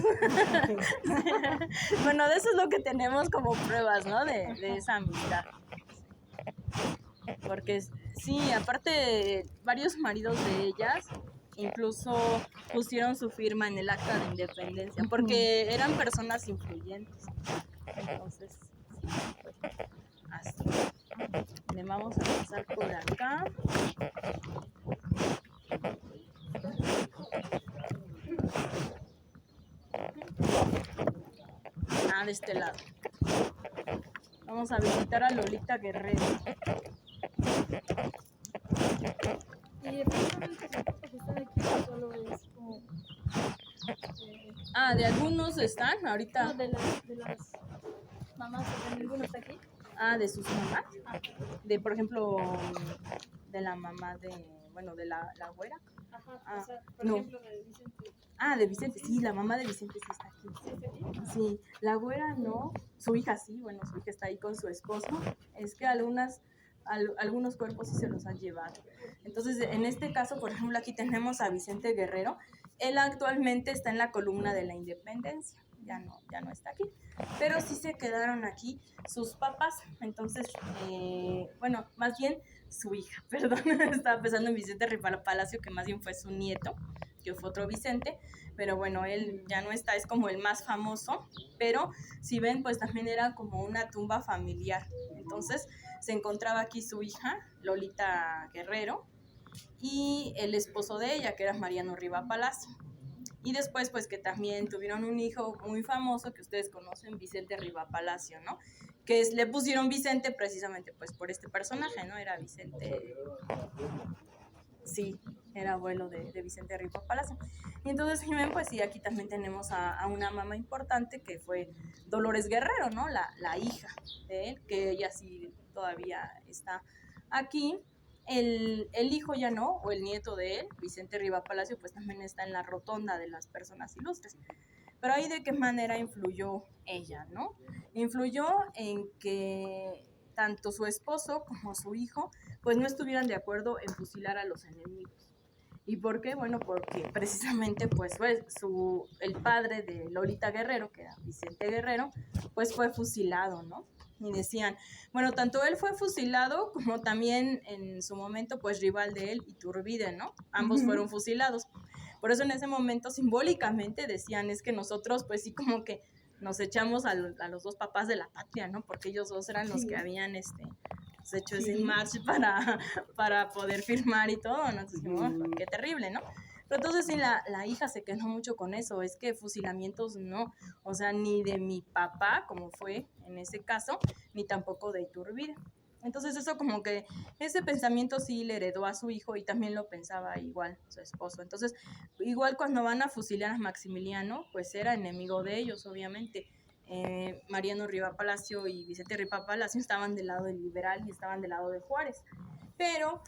Bueno, de eso es lo que tenemos como pruebas, ¿no? De esa amistad. Porque sí, aparte varios maridos de ellas incluso pusieron su firma en el acta de independencia, porque eran personas influyentes. Entonces, sí, pues, así. Le vamos a pasar por acá. de este lado. Vamos a visitar a Lolita Guerrero. Y efectivamente las fotos que están aquí solo es como De algunos están ahorita. no, de las mamás, o sea, ninguno está aquí. De sus mamás. De, por ejemplo, de la mamá de, bueno, de la güera. Ajá, o sea, por no. ejemplo, de Vicente. De Vicente, sí, la mamá de Vicente sí está aquí. ¿Sí está aquí? Sí, la güera no, su hija sí, bueno, su hija está ahí con su esposo. Es que algunos cuerpos sí se los han llevado. Entonces, en este caso, por ejemplo, aquí tenemos a Vicente Guerrero. Él actualmente está en la columna de la Independencia, ya no está aquí. Pero sí se quedaron aquí sus papás. Entonces, bueno, más bien su hija, perdón, estaba pensando en Vicente Rival Palacio, que más bien fue su nieto, que fue otro Vicente, pero bueno, él ya no está, es como el más famoso, pero si ven, pues también era como una tumba familiar. Entonces se encontraba aquí su hija, Lolita Guerrero, y el esposo de ella, que era Mariano Riva Palacio. Y después, pues que también tuvieron un hijo muy famoso que ustedes conocen, Vicente Riva Palacio, ¿no? Que le pusieron Vicente precisamente pues por este personaje, ¿no? Era Vicente, sí, era abuelo de Vicente Riva Palacio. Y entonces, pues sí, aquí también tenemos a una mamá importante que fue Dolores Guerrero, ¿no? La hija de él, que ella sí todavía está aquí. El hijo ya no, o el nieto de él, Vicente Riva Palacio, pues también está en la rotonda de las personas ilustres. Pero ahí de qué manera influyó ella, ¿no? Influyó en que tanto su esposo como su hijo, pues no estuvieran de acuerdo en fusilar a los enemigos. ¿Y por qué? Bueno, porque precisamente pues fue el padre de Lolita Guerrero, que era Vicente Guerrero, pues fue fusilado, ¿no? Y decían, bueno, tanto él fue fusilado como también en su momento pues rival de él, Iturbide, ¿no? Ambos fueron fusilados. Por eso en ese momento simbólicamente decían, es que nosotros pues sí como que nos echamos a los dos papás de la patria, ¿no? Porque ellos dos eran los que habían pues, hecho ese march para poder firmar y todo, ¿no? Entonces dijimos, qué terrible, ¿no? Pero entonces sí, la hija se quedó mucho con eso, es que fusilamientos no, o sea, ni de mi papá, como fue en ese caso, ni tampoco de Iturbide. Entonces eso como que ese pensamiento sí le heredó a su hijo y también lo pensaba igual su esposo. Entonces, igual cuando van a fusilar a Maximiliano, pues era enemigo de ellos, obviamente. Mariano Riva Palacio y Vicente Riva Palacio estaban del lado del liberal y estaban del lado de Juárez. Pero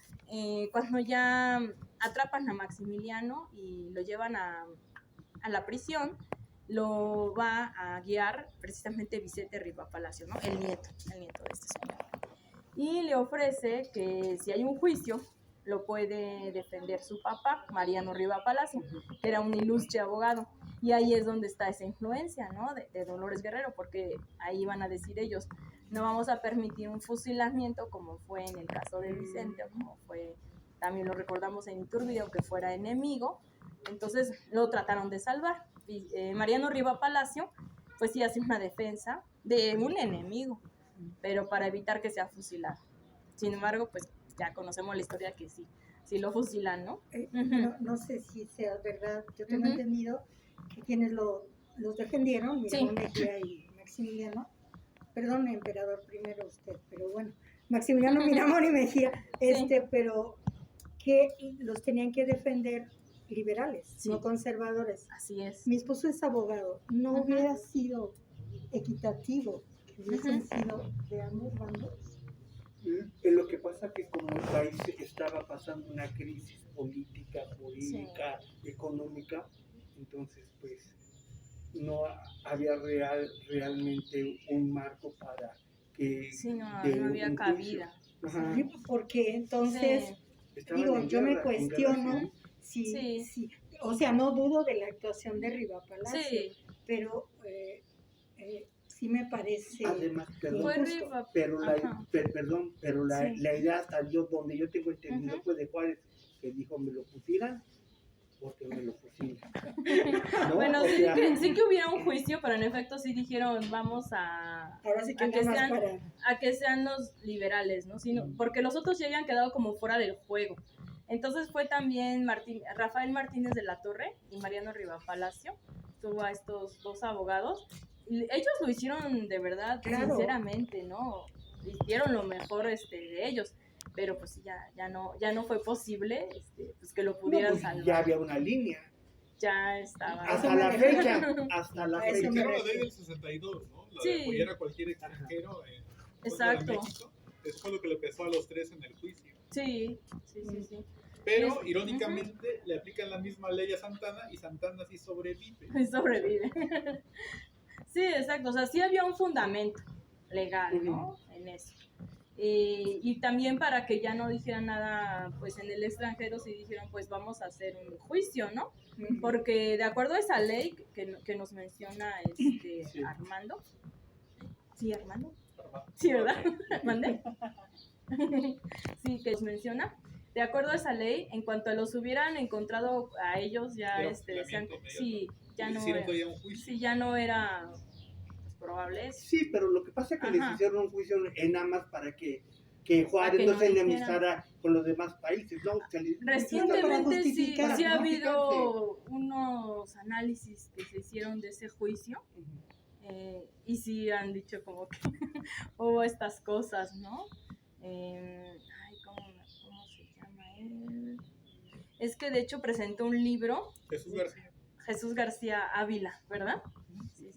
cuando ya atrapan a Maximiliano y lo llevan a la prisión, lo va a guiar precisamente Vicente Riva Palacio, ¿no? El nieto de este señor. Y le ofrece que si hay un juicio, lo puede defender su papá, Mariano Riva Palacio, que era un ilustre abogado. Y ahí es donde está esa influencia, ¿no? De Dolores Guerrero, porque ahí van a decir ellos, no vamos a permitir un fusilamiento como fue en el caso de Vicente, o como fue, también lo recordamos en Iturbide, aunque fuera enemigo. Entonces lo trataron de salvar. Y, Mariano Riva Palacio, pues sí hace una defensa de un enemigo, pero para evitar que sea fusilado. Sin embargo, pues ya conocemos la historia que sí lo fusilan, ¿no? No sé si sea verdad, yo tengo entendido que quienes los defendieron, Miramón Mejía y Maximiliano, perdón, emperador primero usted, pero bueno, Maximiliano Miramón y Mejía, pero que los tenían que defender liberales, no conservadores. Así es. Mi esposo es abogado, no hubiera sido equitativo que hubiesen sido de ambos bandos. Lo que pasa que como el país estaba pasando una crisis política, jurídica, económica, entonces pues no había realmente un marco para que no había cabida. Sí, porque entonces digo, yo me cuestiono si, o sea, no dudo de la actuación de Riva Palacio, pero sí me parece. Además, pero la idea hasta donde yo tengo entendido fue de Juárez, que dijo, me lo fusilan porque me lo fusilan. ¿No? Bueno, sí que hubiera un juicio, pero en efecto sí dijeron, vamos ahora sí a que sean los liberales, ¿no? Porque los otros ya habían quedado como fuera del juego. Entonces fue también Rafael Martínez de la Torre y Mariano Riva Palacio, tuvo a estos dos abogados, ellos lo hicieron de verdad, Claro. sinceramente, ¿no? Hicieron lo mejor de ellos, pero pues sí, ya no fue posible pues que lo No, pudieran pues, salvar. ya había una línea. Ya estaba. Hasta la fecha. Hasta la A eso fecha. me Hicieron la ley refiero. del 62, ¿no? La Sí. de apoyar a cualquier extranjero en contra de Exacto. México. Eso fue lo que le pesó a los tres en el juicio. Sí. Pero, Es- irónicamente, le aplican la misma ley a Santana y Santana sí sobrevive. Sobrevive. Sí, exacto. O sea, sí había un fundamento legal, ¿no? En eso. Y también para que ya no dijeran nada, pues en el extranjero, sí dijeron, pues vamos a hacer un juicio, ¿no? Porque de acuerdo a esa ley que nos menciona Sí. Armando. Sí, Armando. Sí, ¿verdad? ¿Mandé? Sí, que nos menciona. De acuerdo a esa ley, en cuanto los hubieran encontrado a ellos, ya Era decían, fundamento inmediato. sí, ya no Hicieron era, todavía un juicio. sí, ya no era pues, probable eso. Sí, pero lo que pasa es que les Ajá. hicieron un juicio en nada más para que Juárez que no no se dijeran. enemistara con los demás países, ¿no? Se les- Recientemente sí, justificar, sí ha ¿no? habido unos análisis que se hicieron de ese juicio y sí han dicho como que hubo estas cosas, ¿no? ¿Cómo se llama él? Es que de hecho presentó un libro, Jesús García. Jesús García Ávila, ¿verdad? Sí.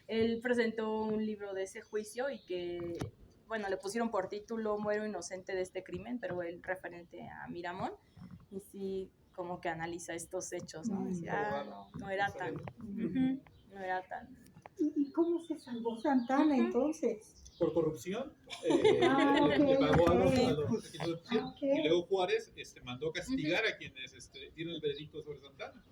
Él presentó un libro de ese juicio y que, bueno, le pusieron por título Muero inocente de este crimen, pero él referente a Miramón, y sí como que analiza estos hechos, ¿no? Decía, no era tan, no era tan... ¿Y cómo se salvó Santana entonces? Por corrupción, Ah, le ok, pagó a los ok. requisitos de prisión. Ok. Y luego Juárez mandó castigar a quienes dieron el veredicto sobre Santana.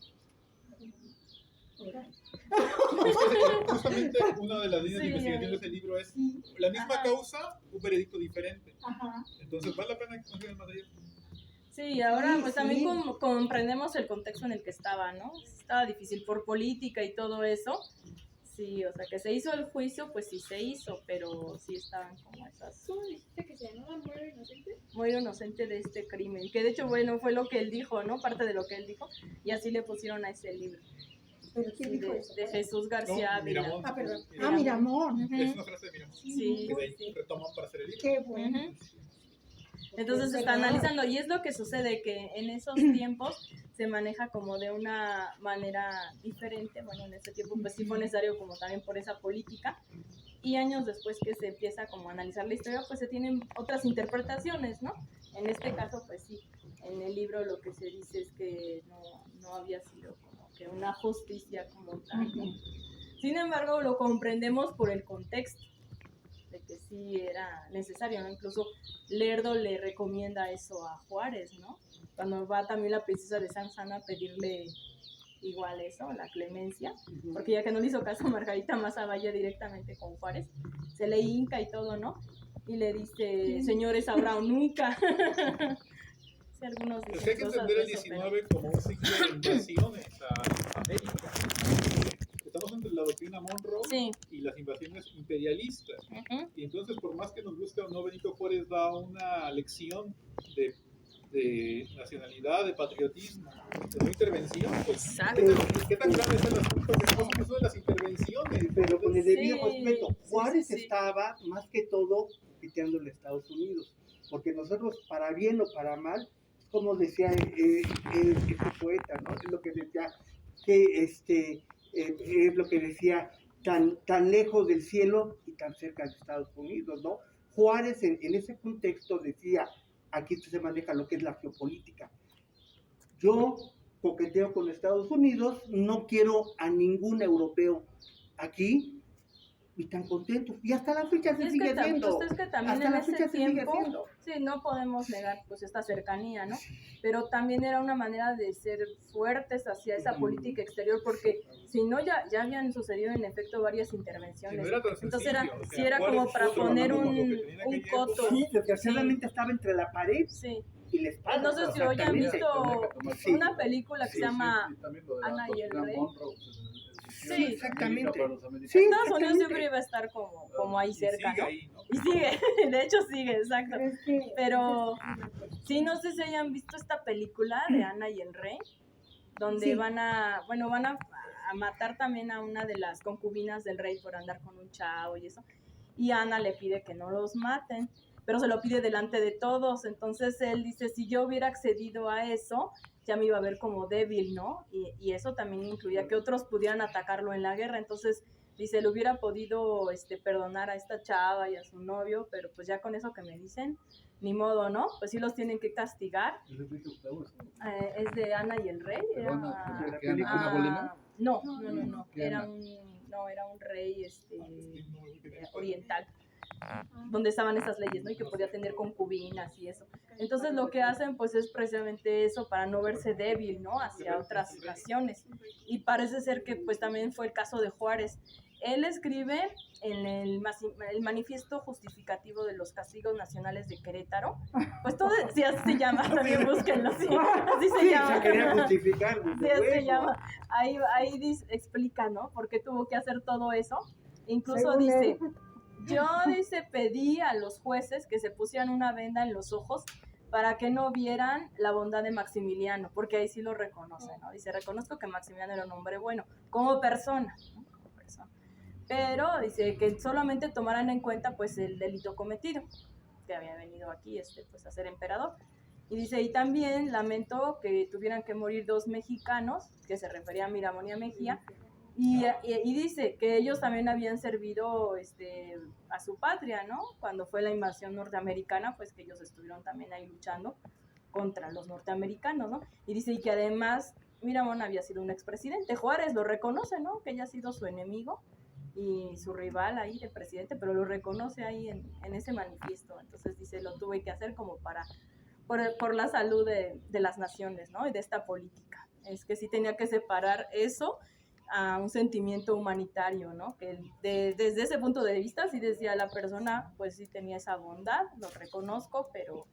Es que justamente una de las líneas de Sí. investigación de ese libro es Sí. la misma Ajá. causa, un veredicto diferente. Ajá. Entonces vale la pena que consigan más de ellos. Sí, ahora Sí, pues también sí. comprendemos el contexto en el que estaba, ¿no? Estaba difícil por política y todo eso. Sí, o sea, que se hizo el juicio, pues sí se hizo, pero sí estaban como esas... ¿Cómo dijiste que se llamaba Muero Inocente? Muy inocente de este crimen, que de hecho, bueno, fue lo que él dijo, ¿no? Parte de lo que él dijo, y así le pusieron a ese libro, ¿Pero quién sí, dijo de, eso? de Jesús García No, Ávila. Miramón. Ah, perdón. Miramón. Miramón. Ujú. Es una frase de Miramón. Sí, Que de ahí sí. retoman para hacer el libro. Qué bueno. Ujú. Entonces se Es está verdad. analizando, y es lo que sucede, que en esos tiempos se maneja como de una manera diferente. Bueno, en ese tiempo pues sí fue necesario como también por esa política, y años después que se empieza como a analizar la historia, pues se tienen otras interpretaciones, ¿no? En este caso, pues sí, en el libro lo que se dice es que no había sido como que una justicia como tal, ¿no? Sin embargo, lo comprendemos por el contexto de que sí era necesario, ¿no? Incluso Lerdo le recomienda eso a Juárez, ¿no? Cuando va también la princesa de Sanzana a pedirle igual eso, la clemencia, porque ya que no le hizo caso a Margarita Maza, vaya directamente con Juárez, se le hinca y todo, ¿no? Y le dice, señores, ahora o nunca. Sí, algunos Es que dicen hay que cosas entender el de eso, 19 como un ciclo de invasiones a América. Estamos entre la doctrina Monroe Sí. y las invasiones imperialistas. Ujú. Y entonces, por más que nos guste o no, Benito Juárez da una lección de nacionalidad, de patriotismo, de no intervención. Pues, Exacto. ¿qué tan grave es el asunto que estamos en eso de las intervenciones? Pero con el debido Sí, respeto, Juárez sí. estaba más que todo piteándole a Estados Unidos, porque nosotros, para bien o para mal, como decía este poeta, ¿no? Es lo que decía, que es lo que decía, tan lejos del cielo y tan cerca de Estados Unidos, ¿no? Juárez en ese contexto decía, aquí se maneja lo que es la geopolítica. Yo coqueteo con Estados Unidos, no quiero a ningún europeo aquí, y tan contentos. Y hasta la fecha Y se es sigue que, haciendo. pues, es que también Hasta en la ese fecha se sigue tiempo, haciendo. sí, no podemos negar pues esta cercanía, ¿no? Pero también era una manera de ser fuertes hacia esa política exterior, porque si no ya habían sucedido en efecto varias Si intervenciones. no era tan Entonces sencillo, era, o sea, sí era Juárez como para estuvo poner trabajando con lo que un tenía en aquella coto. época. Sí, desgraciadamente estaba entre la pared Sí. y la espada. No sé si hoy han exactamente. visto Sí. una película que se llama Ana y el Rey. Sí, exactamente. Sí, Estados Unidos exactamente. siempre iba a estar como ahí Y cerca, sigue ¿no? ahí, ¿no? Y sigue, de hecho sigue, exacto. Pero es que- Pero sí, no sé si hayan visto esta película de Ana y el Rey, donde Sí. van a a matar también a una de las concubinas del rey por andar con un chavo y eso. Y Ana le pide que no los maten, pero se lo pide delante de todos. Entonces él dice, si yo hubiera accedido a eso, ya me iba a ver como débil, ¿no? Y eso también incluía que otros pudieran atacarlo en la guerra. Entonces dice, le hubiera podido perdonar a esta chava y a su novio, pero pues ya con eso que me dicen, ni modo, ¿no? Pues sí los tienen que castigar. Es de Ana y el Rey. ¿Ana Bolena? No. Era un rey oriental, donde estaban esas leyes, ¿no? Y que podía tener concubinas y eso. Entonces lo que hacen pues es precisamente eso, para no verse débil, ¿no? Hacia otras naciones. Y parece ser que pues también fue el caso de Juárez. Él escribe en el manifiesto justificativo de los castigos nacionales de Querétaro, pues todo, sí, así se llama, también búsquenlo, sí, así se llama. Se quería justificar. Sí, así se llama. Ahí explica, ¿no? Por qué tuvo que hacer todo eso. Incluso Según dice, él. yo pedí a los jueces que se pusieran una venda en los ojos para que no vieran la bondad de Maximiliano, porque ahí sí lo reconoce, ¿no? Dice, reconozco que Maximiliano era un hombre bueno, como persona, ¿no? Como persona. Pero dice que solamente tomaran en cuenta pues el delito cometido, que había venido aquí pues a ser emperador. Y dice, y también lamento que tuvieran que morir 2 mexicanos, que se refería a Miramón y a Mejía, y dice que ellos también habían servido a su patria, ¿no? Cuando fue la invasión norteamericana, pues que ellos estuvieron también ahí luchando contra los norteamericanos, ¿no? Y dice, y que además Miramón había sido un expresidente. Juárez lo reconoce, ¿no? Que ella ha sido su enemigo y su rival ahí de presidente, pero lo reconoce ahí en ese manifiesto. Entonces dice, lo tuve que hacer como por la salud de las naciones, ¿no? Y de esta política. Es que sí tenía que separar eso a un sentimiento humanitario, ¿no? Que desde ese punto de vista sí decía la persona, pues sí tenía esa bondad, lo reconozco, pero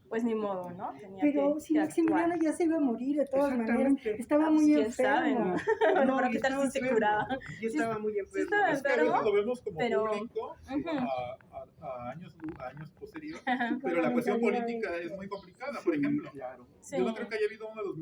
pues ni modo, ¿no? Tenía Pero si que Maximiliano actuar. ya se iba a morir de todas maneras, Exactamente. estaba muy ¿Quién sabe, enfermo. no? No, Bueno, y ¿qué tal estaba si se enfermo. curaba? Yo estaba muy enfermo. estaba Es que a veces enfermo, lo vemos como pero- público Ujú. a años posteriores, Ajá. pero la cuestión mentalidad política es muy complicada. Por ejemplo, Claro. Sí. yo no creo que haya habido uno de los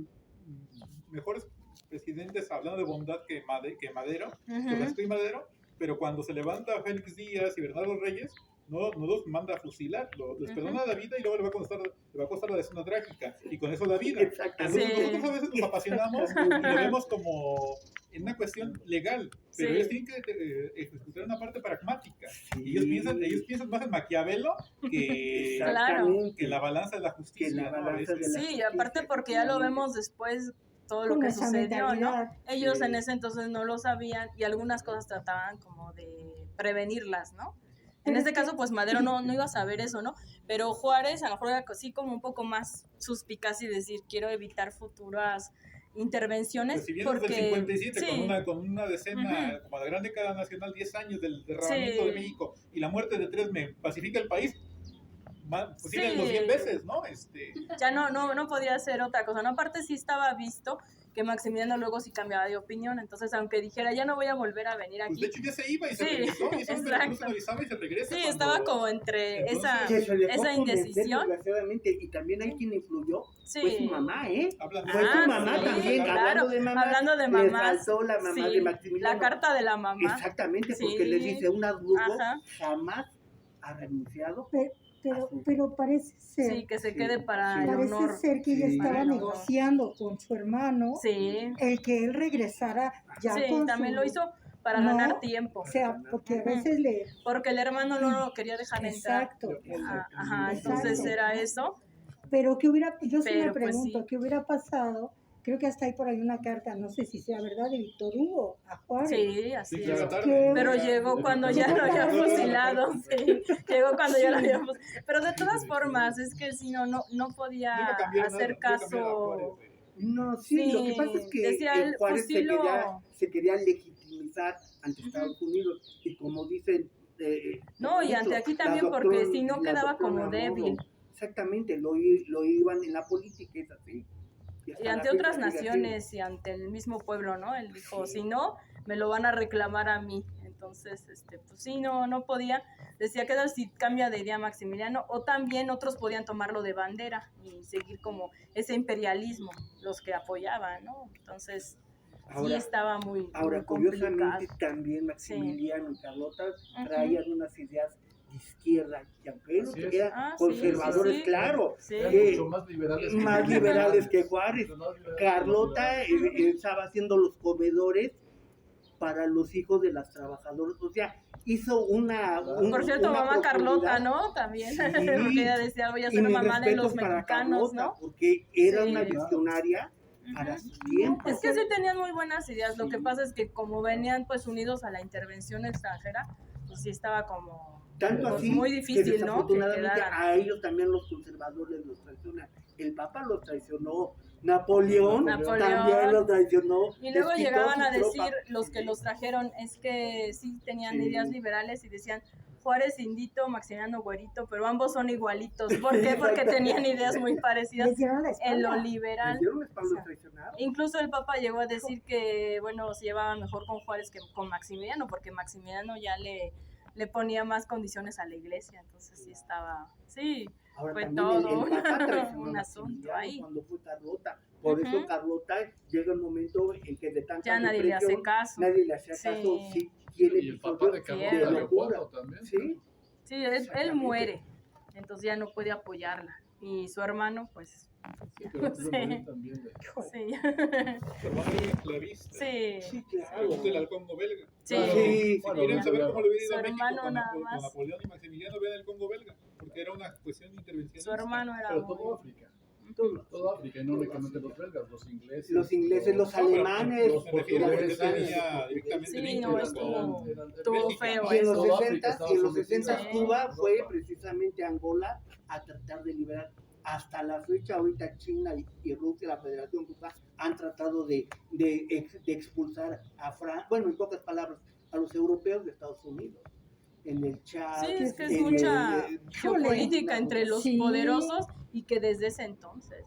mejores presidentes hablando de bondad que Madero, que Ujú. Francisco y Madero, pero cuando se levanta Félix Díaz y Bernardo Reyes, no los manda a fusilar, les Ujú. perdona la vida y luego le va a costar la destino trágica, y con eso la vida. Exactamente. Entonces, Sí. nosotros a veces nos apasionamos y lo vemos como en una cuestión legal, pero Sí. ellos tienen que ejecutar una parte pragmática. Sí. Y ellos piensan más en Maquiavelo que, Exactamente. que la balanza de la justicia. Que la ¿no? balanza de la Sí, y aparte porque ya lo vemos después todo lo Con que esa sucedió, ¿no? mentalidad. Ellos Sí. en ese entonces no lo sabían y algunas cosas trataban como de prevenirlas, ¿no? En Pero este es que- caso, pues Madero no iba a saber eso, ¿no? Pero Juárez a lo mejor era así como un poco más suspicaz y decir, quiero evitar futuras intervenciones Pues si bien porque... desde el 57, sí, con una decena, Ujú. como la gran década nacional, 10 años del derramamiento Sí. de México y la muerte de 3 me pacifica el país, pues Sí. tienen los 100 veces, ¿no? ya no podía hacer otra cosa, ¿no? Aparte sí estaba visto que Maximiliano luego sí cambiaba de opinión, entonces aunque dijera, ya no voy a volver a venir Pues aquí, de hecho ya se iba y se Sí, regresó, y eso exacto. incluso avisaba y se regresa. sí, cuando- estaba como entre Entonces, Que se dejó esa convencer, indecisión. desgraciadamente, y también hay quien influyó, Sí. fue su mamá, ¿eh? hablan de- Fue su mamá sí, también, claro. hablando de mamá. Hablando de Le mamás, faltó la mamá sí, de Maximiliano. la carta de la mamá. Exactamente, Sí. porque le dice una Lugo Ajá. jamás ha renunciado. Pero parece ser, Sí, que se Sí, quede para sí. el parece honor. ser que ella Sí. estaba Para el honor. negociando con su hermano Sí, el que él regresara ya sí, con también su- lo hizo para No. ganar tiempo, O sea, porque a Ujú. veces le... porque el hermano no lo quería dejar entrar. Exacto. Ajá, entonces Exacto. era eso. Pero yo sí me Pero, pues, pregunto, sí. ¿qué hubiera pasado? Creo que hasta hay por ahí una carta, no sé si sea verdad, de Víctor Hugo a Juárez. Sí, así Sí, es. llega tarde. Que- Pero llegó cuando ya lo había fusilado, sí, llegó cuando ya lo había fusilado. Pero de todas formas, es que si no podía No iba a cambiar nada, hacer no iba a cambiar a caso. Juárez, No, sí, Sí, lo que pasa es que decía él, Juárez fusilo. se quería legitimizar ante Ujú. Estados Unidos, y como dicen... No, y ante aquí también, porque si no quedaba como débil. Exactamente, lo iban en la política, es así. Y hasta ante la fecha otras sigue así. naciones y ante el mismo pueblo, ¿no? Él dijo, Sí. si no, me lo van a reclamar a mí. Entonces, pues sí, no podía. Decía que si cambia de idea Maximiliano, o también otros podían tomarlo de bandera y seguir como ese imperialismo, los que apoyaban, ¿no? Entonces, Sí, estaba muy, Ahora, muy complicado. curiosamente, también Maximiliano y Carlota traían unas ideas de izquierda, y aunque ellos Así es. eran conservadores, sí. claro, Sí. Eran que mucho más liberales más liberales que Juárez. Mucho más liberales Carlota que los liberales. estaba haciendo los comedores para los hijos de las trabajadoras, o sea, hizo Por cierto, una mamá Carlota, profundidad. ¿no? También, Sí. porque ella decía, voy a Y ser mis mamá de los respetos para mexicanos, Carlota, ¿no? porque era Sí. una visionaria para su tiempo. Es que sí tenían muy buenas ideas, lo que pasa es que como venían pues unidos a la intervención extranjera, pues sí estaba como Tanto pues, así muy que difícil, ¿no? Que desafortunadamente quedaran. a ellos también los conservadores los traicionan. El Papa los traicionó, Napoleón también los traicionó. Y luego les quitó llegaban su a decir tropa. los que los trajeron, es que sí tenían Sí. ideas liberales y decían Juárez indito, Maximiliano güerito, pero ambos son igualitos. ¿Por qué? Porque tenían ideas muy parecidas Les dieron la espalda. en lo liberal. Les dieron la espalda, los traicionaron. Incluso el Papa llegó a decir que, bueno, se llevaban mejor con Juárez que con Maximiliano, porque Maximiliano ya le ponía más condiciones a la iglesia, entonces sí estaba, sí, Ahora fue también todo el Papa traicionó un a asunto Maximiliano ahí. cuando fue Carlota. Por eso Carlota llega un momento en que de tanta Ya nadie le hace depresión, caso. nadie le hacía Sí. caso, sí tiene Y el papá de episodios Carlota, Sí. locura. Leopoldo también. Sí, Sí, él muere, entonces ya no puede apoyarla. Y su hermano, pues, Sí, pero Sí. también de... sí. Su hermano era esclavista. Sí. sí, claro. Pregunte el halcón Congo belga. Sí. Sí, Si Bueno, quieren saber cómo lo hubiera ido Su a México hermano con, nada con más. Napoleón y Maximiliano, vean el Congo belga, porque era una cuestión de intervención. Su hermano era Pero todo muy... África. Todo África, y no únicamente los belgas, los ingleses. Los ingleses, los alemanes, los Me refiero a lo que portugueses. tenía directamente Sí, vínculos no, con estuvo feo Y en los Todo 60 África estaba y en los sometido 60 a Cuba Europa. fue precisamente Angola a tratar de liberar. Hasta la fecha ahorita China y Rusia, la Federación Rusa, han tratado de expulsar a Francia, bueno, en pocas palabras, a los europeos de Estados Unidos. En el Chad. Sí, es que es en mucha el- geopolítica entre los Sí. poderosos y que desde ese entonces.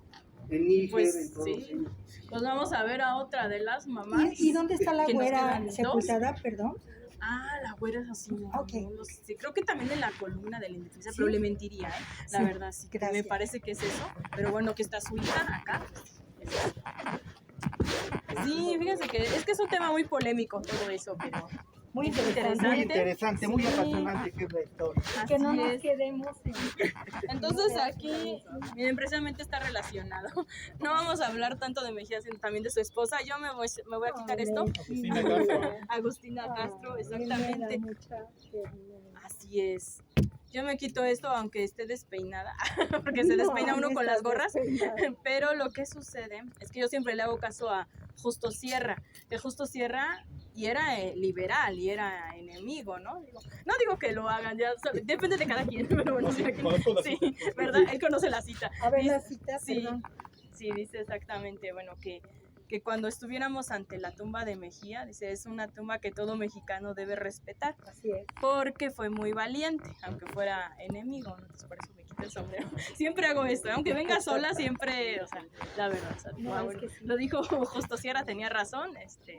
en Níger, Pues, en todos sí. ellos. Pues vamos a ver a otra de las mamás. ¿Y dónde está la Que nos güera quedan dos. sepultada, perdón? Ah, la güera es así. No, Ok. no lo sé. Creo que también en la columna de la independencia, Sí. pero le mentiría, ¿eh? La Sí, verdad, sí. Me gracias. parece que es eso. Pero bueno, que está su hija acá. Sí, fíjense que es un tema muy polémico todo eso, pero Muy es interesante. Muy interesante, muy Sí. apasionante que es la historia. Que no así nos es. quedemos en... Entonces aquí, miren, precisamente está relacionado. No vamos a hablar tanto de Mejía, sino también de su esposa. Yo me voy a quitar esto. Agustina Castro. Agustina Castro, exactamente. Mucha ternura. Así es. Yo me quito esto aunque esté despeinada, porque se despeina uno con las gorras. Pero lo que sucede es que yo siempre le hago caso a Justo Sierra, que Justo Sierra y era liberal y era enemigo, ¿no? No digo que lo hagan, ya depende de cada quien, pero bueno, sí, Conozco la sí, cita. ¿verdad? Él conoce la cita. A ver la Dice- cita, sí, perdón. sí, dice exactamente, bueno, que cuando estuviéramos ante la tumba de Mejía, dice, es una tumba que todo mexicano debe respetar, Así es. porque fue muy valiente, aunque fuera enemigo, ¿no? Entonces por eso me quito el sombrero. Siempre hago esto, aunque venga sola, siempre, o sea, la verdad, o sea, No, bueno, es que sí. lo dijo Justo Sierra, tenía razón,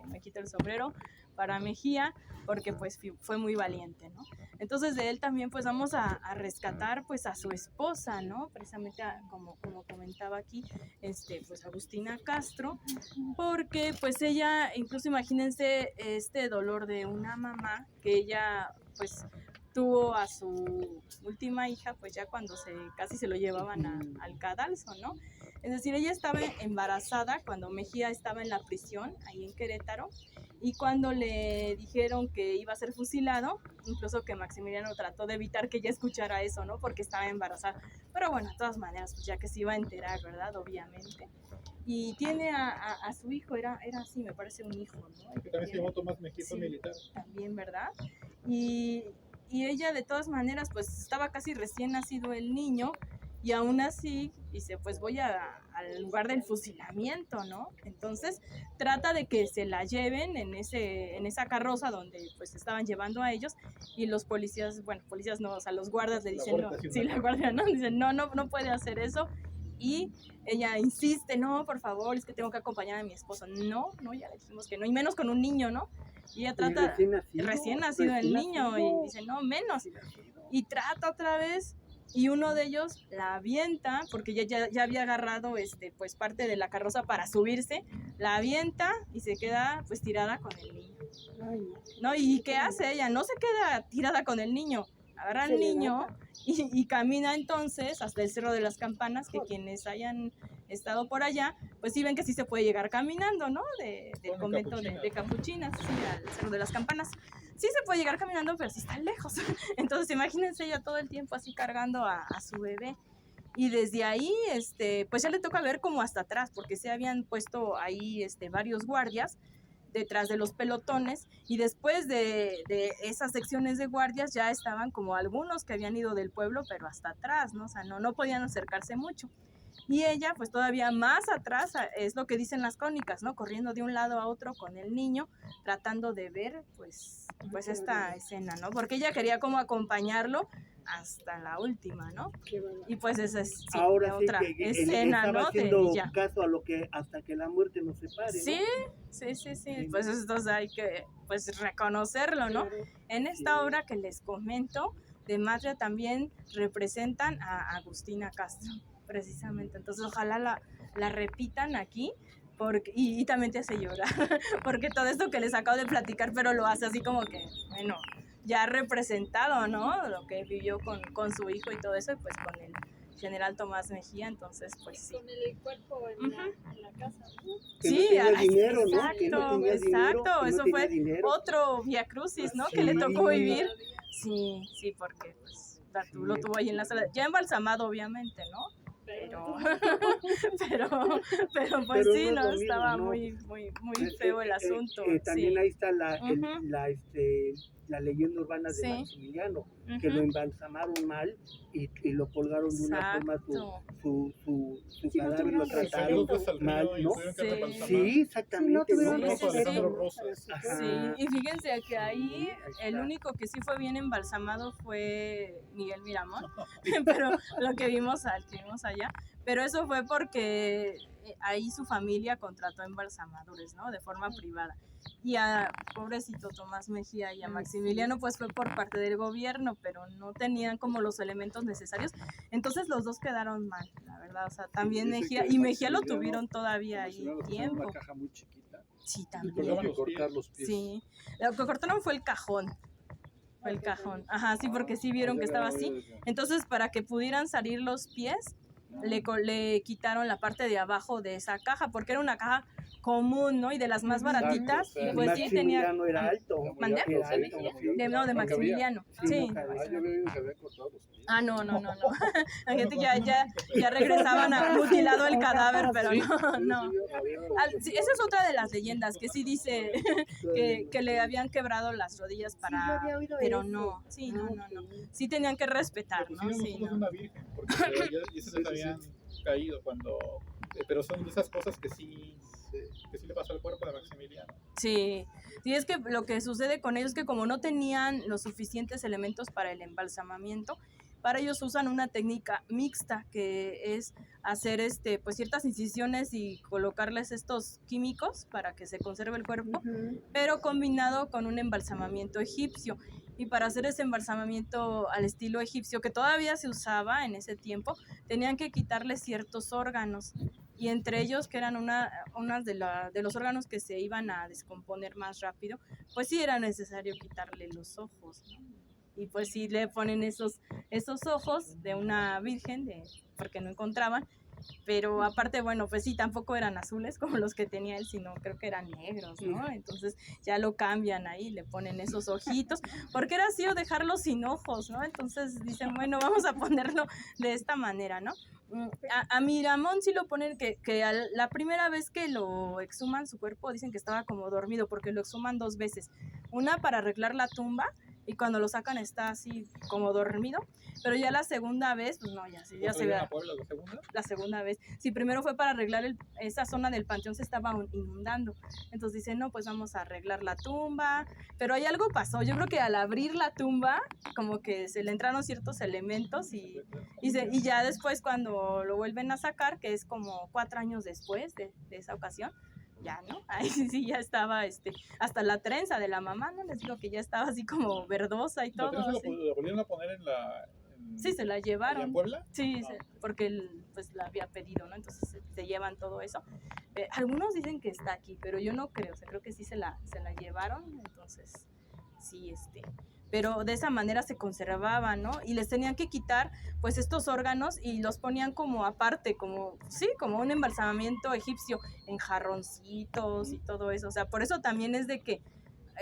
me quito el sombrero para Mejía, porque pues fue muy valiente, ¿no? Entonces de él también pues vamos a rescatar pues a su esposa, ¿no? Precisamente como comentaba aquí, pues Agustina Castro, porque pues ella, incluso imagínense este dolor de una mamá que ella pues tuvo a su última hija pues ya cuando casi se lo llevaban al cadalso, ¿no? Es decir, ella estaba embarazada cuando Mejía estaba en la prisión ahí en Querétaro, y cuando le dijeron que iba a ser fusilado, incluso que Maximiliano trató de evitar que ella escuchara eso, ¿no? Porque estaba embarazada. Pero bueno, de todas maneras, pues ya que se iba a enterar, ¿verdad? Obviamente. Y tiene a su hijo, era así, me parece un hijo, ¿no? Que también se llamó Tomás Mejía, fue Sí. militar. También, ¿verdad? Y ella de todas maneras, pues estaba casi recién nacido el niño, y aún así dice, pues voy al lugar del fusilamiento, ¿no? Entonces trata de que se la lleven en esa carroza donde pues estaban llevando a ellos, y los policías, bueno, policías no, o sea, los guardas le La dicen, Guardia no, Nacional. sí, la guardia, ¿no? Dicen, no puede hacer eso. Y ella insiste, no, por favor, es que tengo que acompañar a mi esposo. No, ya le dijimos que no, y menos con un niño, ¿no? Y ella trata, recién nacido el niño, y dice, no, menos. Y trata otra vez, y uno de ellos la avienta, porque ya había agarrado pues parte de la carroza para subirse, la avienta y se queda pues tirada con el niño. Ay, no. ¿No? ¿Y qué hace ella? No se queda tirada con el niño, agarra al Se niño levanta. y camina entonces hasta el Cerro de las Campanas, que quienes hayan estado por allá, pues sí ven que sí se puede llegar caminando, ¿no? Del Bueno, convento de Capuchinas, sí, al Cerro de las Campanas. Sí se puede llegar caminando, pero sí está lejos. Entonces imagínense ella todo el tiempo así cargando a su bebé. Y desde ahí, pues ya le toca ver como hasta atrás, porque se habían puesto ahí varios guardias detrás de los pelotones, y después de esas secciones de guardias ya estaban como algunos que habían ido del pueblo, pero hasta atrás, ¿no? O sea, no podían acercarse mucho. Y ella, pues todavía más atrás, es lo que dicen las crónicas, ¿no? Corriendo de un lado a otro con el niño, tratando de ver, pues esta escena, ¿no? Porque ella quería como acompañarlo hasta la última, ¿no? Qué bárbaro. Y pues esa es sí, Ahora sí otra que escena, estaba ¿no? haciendo Ya. caso a lo que hasta que la muerte nos separe, Sí, ¿no? sí, pues entonces hay que pues reconocerlo, ¿no? Claro. En esta Sí. obra que les comento, de Matria también representan a Agustina Castro, precisamente. Entonces ojalá la repitan aquí, y también te hace llorar, porque todo esto que les acabo de platicar, pero lo hace así como que, bueno, ya representado, ¿no? Lo que vivió con su hijo y todo eso, y pues con el general Tomás Mejía, entonces pues sí. Con el cuerpo en la casa, ¿no? Que Sí, no tenía dinero, ¿no? exacto, Que no tenía dinero, exacto, que no eso tenía fue dinero. otro vía crucis, ¿no? Que Sí. le tocó vivir. Sí, porque pues lo Sí. tuvo ahí en la sala, ya embalsamado obviamente, ¿no? Pero pues Pero sí, no es ¿no? lo mismo, Estaba ¿no? muy feo el asunto. También Sí. ahí está Ujú. la leyenda urbana de Sí. Maximiliano, que lo Ujú. embalsamaron mal y lo colgaron de una forma Exacto. su Sí, no cadáver, tuvieron lo Pues trataron saludos al mal, río y ¿no? tuvieron que Sí. reembalsamar. Sí, Sí, exactamente. no tuvieron Sí, Famoso sí, Alejandro sí. Rosas. Ajá. Sí, y fíjense que ahí ahí el está. único que sí fue bien embalsamado fue Miguel Miramón, pero lo que vimos allá, pero eso fue porque ahí su familia contrató embalsamadores, ¿no? De forma privada. Y a pobrecito Tomás Mejía y a Maximiliano pues fue por parte del gobierno, pero no tenían como los elementos necesarios, entonces los dos quedaron mal, la verdad, o sea, también Dicen Mejía, que y Mejía lo Maximiliano- tuvieron todavía ahí Maximiliano lo pusieron en tiempo. una caja muy chiquita. Sí, Y también. tuvieron que los cortar pies. los pies. Sí, lo que cortaron fue el cajón. Fue el cajón. Ajá, sí, porque sí vieron que estaba así. Entonces, para que pudieran salir los pies, le quitaron la parte de abajo de esa caja, porque era una caja común, ¿no? Y de las más Exacto, baratitas, o sea, y pues sí tenía... Maximiliano era alto. ¿Mandé? Era alto, sí. De Maximiliano. Sí, Sí. no cabía. Ah, yo había oído que había cortado los pies. Ah, no. La gente ya regresaban mutilado el cadáver, pero no. Sí, esa es otra de las leyendas, que sí dice que le habían quebrado las rodillas Sí, yo para... había oído Pero eso. no, sí, no. Ok. Sí tenían que respetar, Le ¿no? pusieron Sí, nosotros no. una virgen, porque ya se les habían caído cuando... pero son de esas cosas que sí le pasó al cuerpo de Maximiliano. Sí, es que lo que sucede con ellos es que como no tenían los suficientes elementos para el embalsamamiento, para ellos usan una técnica mixta, que es hacer pues ciertas incisiones y colocarles estos químicos para que se conserve el cuerpo, Ujú. pero combinado con un embalsamamiento egipcio. Y para hacer ese embalsamamiento al estilo egipcio, que todavía se usaba en ese tiempo, tenían que quitarle ciertos órganos. Y entre ellos, que eran unas de los órganos que se iban a descomponer más rápido, pues sí era necesario quitarle los ojos, ¿no? Y pues sí le ponen esos ojos de una virgen, porque no encontraban. Pero aparte, bueno, pues sí, tampoco eran azules como los que tenía él, sino creo que eran negros, ¿no? Entonces ya lo cambian ahí, le ponen esos ojitos, porque era así o dejarlo sin ojos, ¿no? Entonces dicen, bueno, vamos a ponerlo de esta manera, ¿no? A Miramón sí lo ponen que la primera vez que lo exhuman su cuerpo dicen que estaba como dormido, porque lo exhuman 2 veces. Una para arreglar la tumba, y cuando lo sacan está así como dormido, pero ya la segunda vez, pues no, ya se ve. ¿A Puebla la segunda? La segunda vez. Sí, primero fue para arreglar esa zona del panteón, se estaba inundando. Entonces dicen, no, pues vamos a arreglar la tumba. Pero ahí algo pasó. Yo creo que al abrir la tumba, como que se le entraron ciertos elementos y ya después cuando lo vuelven a sacar, que es como 4 años después de esa ocasión, ya, ¿no? Ahí sí ya estaba, hasta la trenza de la mamá, ¿no? Les digo que ya estaba así como verdosa y La todo. trenza Así. la volvieron a poner en Sí, se la ¿Allá llevaron. en Puebla? Sí, Ah, porque él pues la había pedido, ¿no? Entonces se llevan todo eso. Algunos dicen que está aquí, pero yo no creo, o sea, creo que sí se la llevaron, entonces sí, pero de esa manera se conservaban, ¿no? Y les tenían que quitar pues estos órganos y los ponían como aparte, como, sí, como un embalsamamiento egipcio, en jarroncitos y todo eso, o sea, por eso también es de que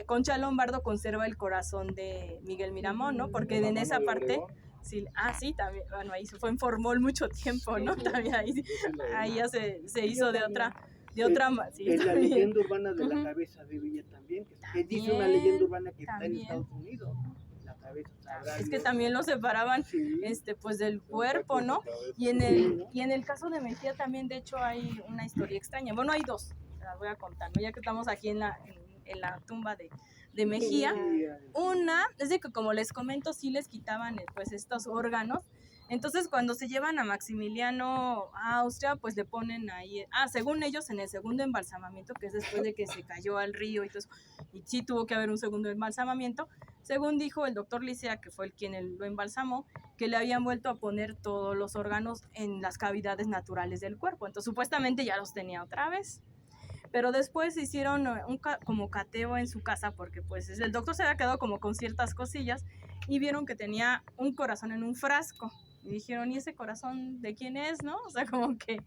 Concha Lombardo conserva el corazón de Miguel Miramón, ¿no? Porque la en mano esa de parte, Obregón. sí, sí, también, bueno, ahí se fue en Formol mucho tiempo, ¿no? También ahí, ahí ya se hizo de otra, sí, En la también. leyenda urbana de la Ujú. cabeza de Villa también, que dice una leyenda urbana que está en También. Estados Unidos. La cabeza sabrá Es que Dios. también lo separaban, Sí. pues del cuerpo, ¿no? Y en el caso de Mejía también, de hecho, hay una historia extraña. Bueno, hay dos, las voy a contar, ¿no? Ya que estamos aquí en la tumba de Mejía. Una es de que, como les comento, sí les quitaban pues estos órganos. Entonces, cuando se llevan a Maximiliano a Austria, pues le ponen ahí, según ellos, en el segundo embalsamamiento, que es después de que se cayó al río y todo eso, y sí tuvo que haber un segundo embalsamamiento, según dijo el doctor Licea, que fue quien lo embalsamó, que le habían vuelto a poner todos los órganos en las cavidades naturales del cuerpo. Entonces, supuestamente ya los tenía otra vez. Pero después hicieron como cateo en su casa, porque pues el doctor se había quedado como con ciertas cosillas y vieron que tenía un corazón en un frasco. Y dijeron, ¿y ese corazón de quién es, no? O sea, como que,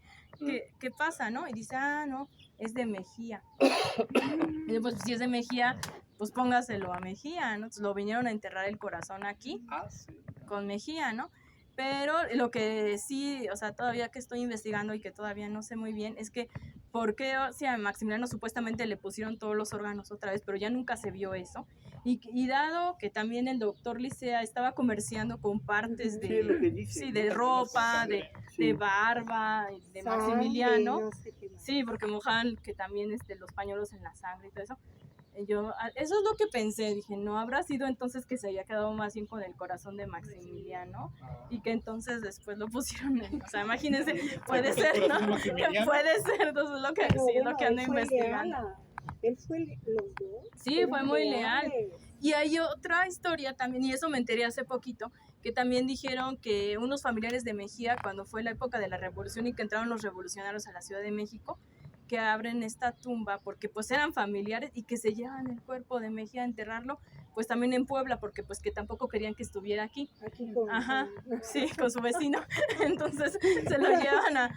¿qué pasa, no? Y dice, no, es de Mejía. Y pues si es de Mejía, pues póngaselo a Mejía, ¿no? Entonces lo vinieron a enterrar el corazón aquí, con Mejía, ¿no? Pero lo que sí, o sea, todavía que estoy investigando y que todavía no sé muy bien, es que por qué, o sea, a Maximiliano supuestamente le pusieron todos los órganos otra vez, pero ya nunca se vio eso. Y dado que también el doctor Licea estaba comerciando con partes de ropa, de barba, de Maximiliano, no sé qué más. sí, porque mojaban que también los pañuelos en la sangre y todo eso. Eso es lo que pensé, dije, no habrá sido entonces que se había quedado más bien con el corazón de Maximiliano y que entonces después lo pusieron o sea, imagínense, puede ser, ¿no? Que puede ser, entonces lo que, Pero sí, bueno, lo que ando él fue investigando. leal él fue los dos. Sí, fueron fue muy leal. leales. Y hay otra historia también, y eso me enteré hace poquito, que también dijeron que unos familiares de Mejía, cuando fue la época de la revolución y que entraron los revolucionarios a la Ciudad de México, que abren esta tumba porque pues eran familiares y que se llevan el cuerpo de Mejía a enterrarlo, pues también en Puebla, porque pues que tampoco querían que estuviera aquí. Aquí con, Sí, con su vecino. Entonces se lo llevan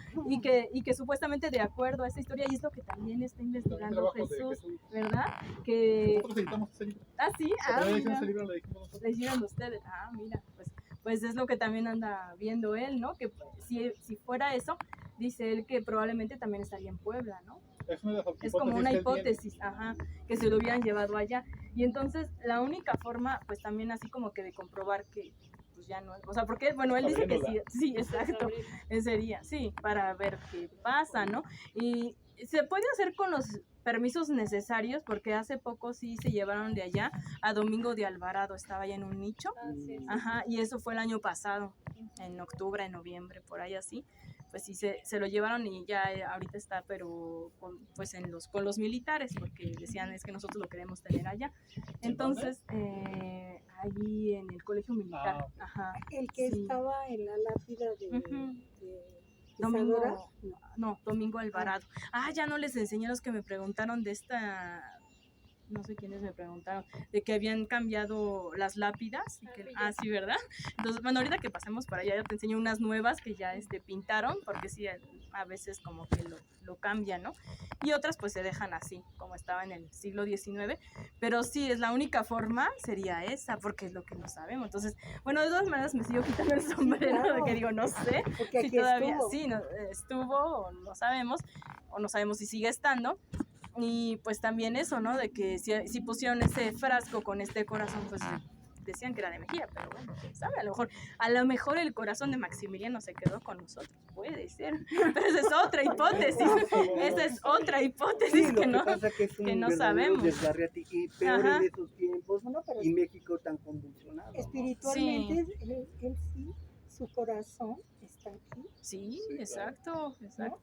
y que supuestamente de acuerdo a esa historia, y es lo que también está investigando Jesús, ¿verdad? Que... Nosotros editamos ese libro. Sí, Mira. Ese libro lo dijimos nosotros. le hicieron ustedes. Mira, pues es lo que también anda viendo él, ¿no? Que si fuera eso, dice él que probablemente también estaría en Puebla, ¿no? Es como una hipótesis, que se lo hubieran llevado allá. Y entonces la única forma, pues también así como que de comprobar que pues ya no, o sea, porque, bueno, él dice que sí, exacto, sería, sí, para ver qué pasa, ¿no? Y se puede hacer con los permisos necesarios, porque hace poco sí se llevaron de allá a Domingo de Alvarado, estaba allá en un nicho, y eso fue el año pasado, en octubre, en noviembre, por ahí así, pues sí se lo llevaron y ya ahorita está, pero con los militares, porque decían, es que nosotros lo queremos tener allá. Entonces, allí en el colegio militar. El que sí. estaba en la lápida de Domingo, Isadora. no, Domingo Alvarado. Ya no les enseñé a los que me preguntaron de esta, no sé quiénes me preguntaron, de que habían cambiado las lápidas. Y que, sí, ¿verdad? Entonces, bueno, ahorita que pasemos para allá, yo te enseño unas nuevas que ya pintaron, porque sí, a veces como que lo cambian, ¿no? Y otras pues se dejan así, como estaba en el siglo XIX, pero sí, es la única forma, sería esa, porque es lo que no sabemos. Entonces, bueno, de todas maneras me sigo quitando el sombrero, claro. de que digo, no sé Porque si aquí todavía estuvo. sí, estuvo o no sabemos si sigue estando. Y pues también eso, ¿no? De que si pusieron ese frasco con este corazón, pues decían que era de Mejía, pero bueno, quién sabe, a lo mejor el corazón de Maximiliano se quedó con nosotros, puede ser, pero esa es otra hipótesis, Sí, que lo que pasa que es un que no verdadero sabemos. desgarriate y peor en esos tiempos y México tan convulsionado, ¿no? Espiritualmente, él sí, su corazón está aquí. Sí, exacto. ¿No?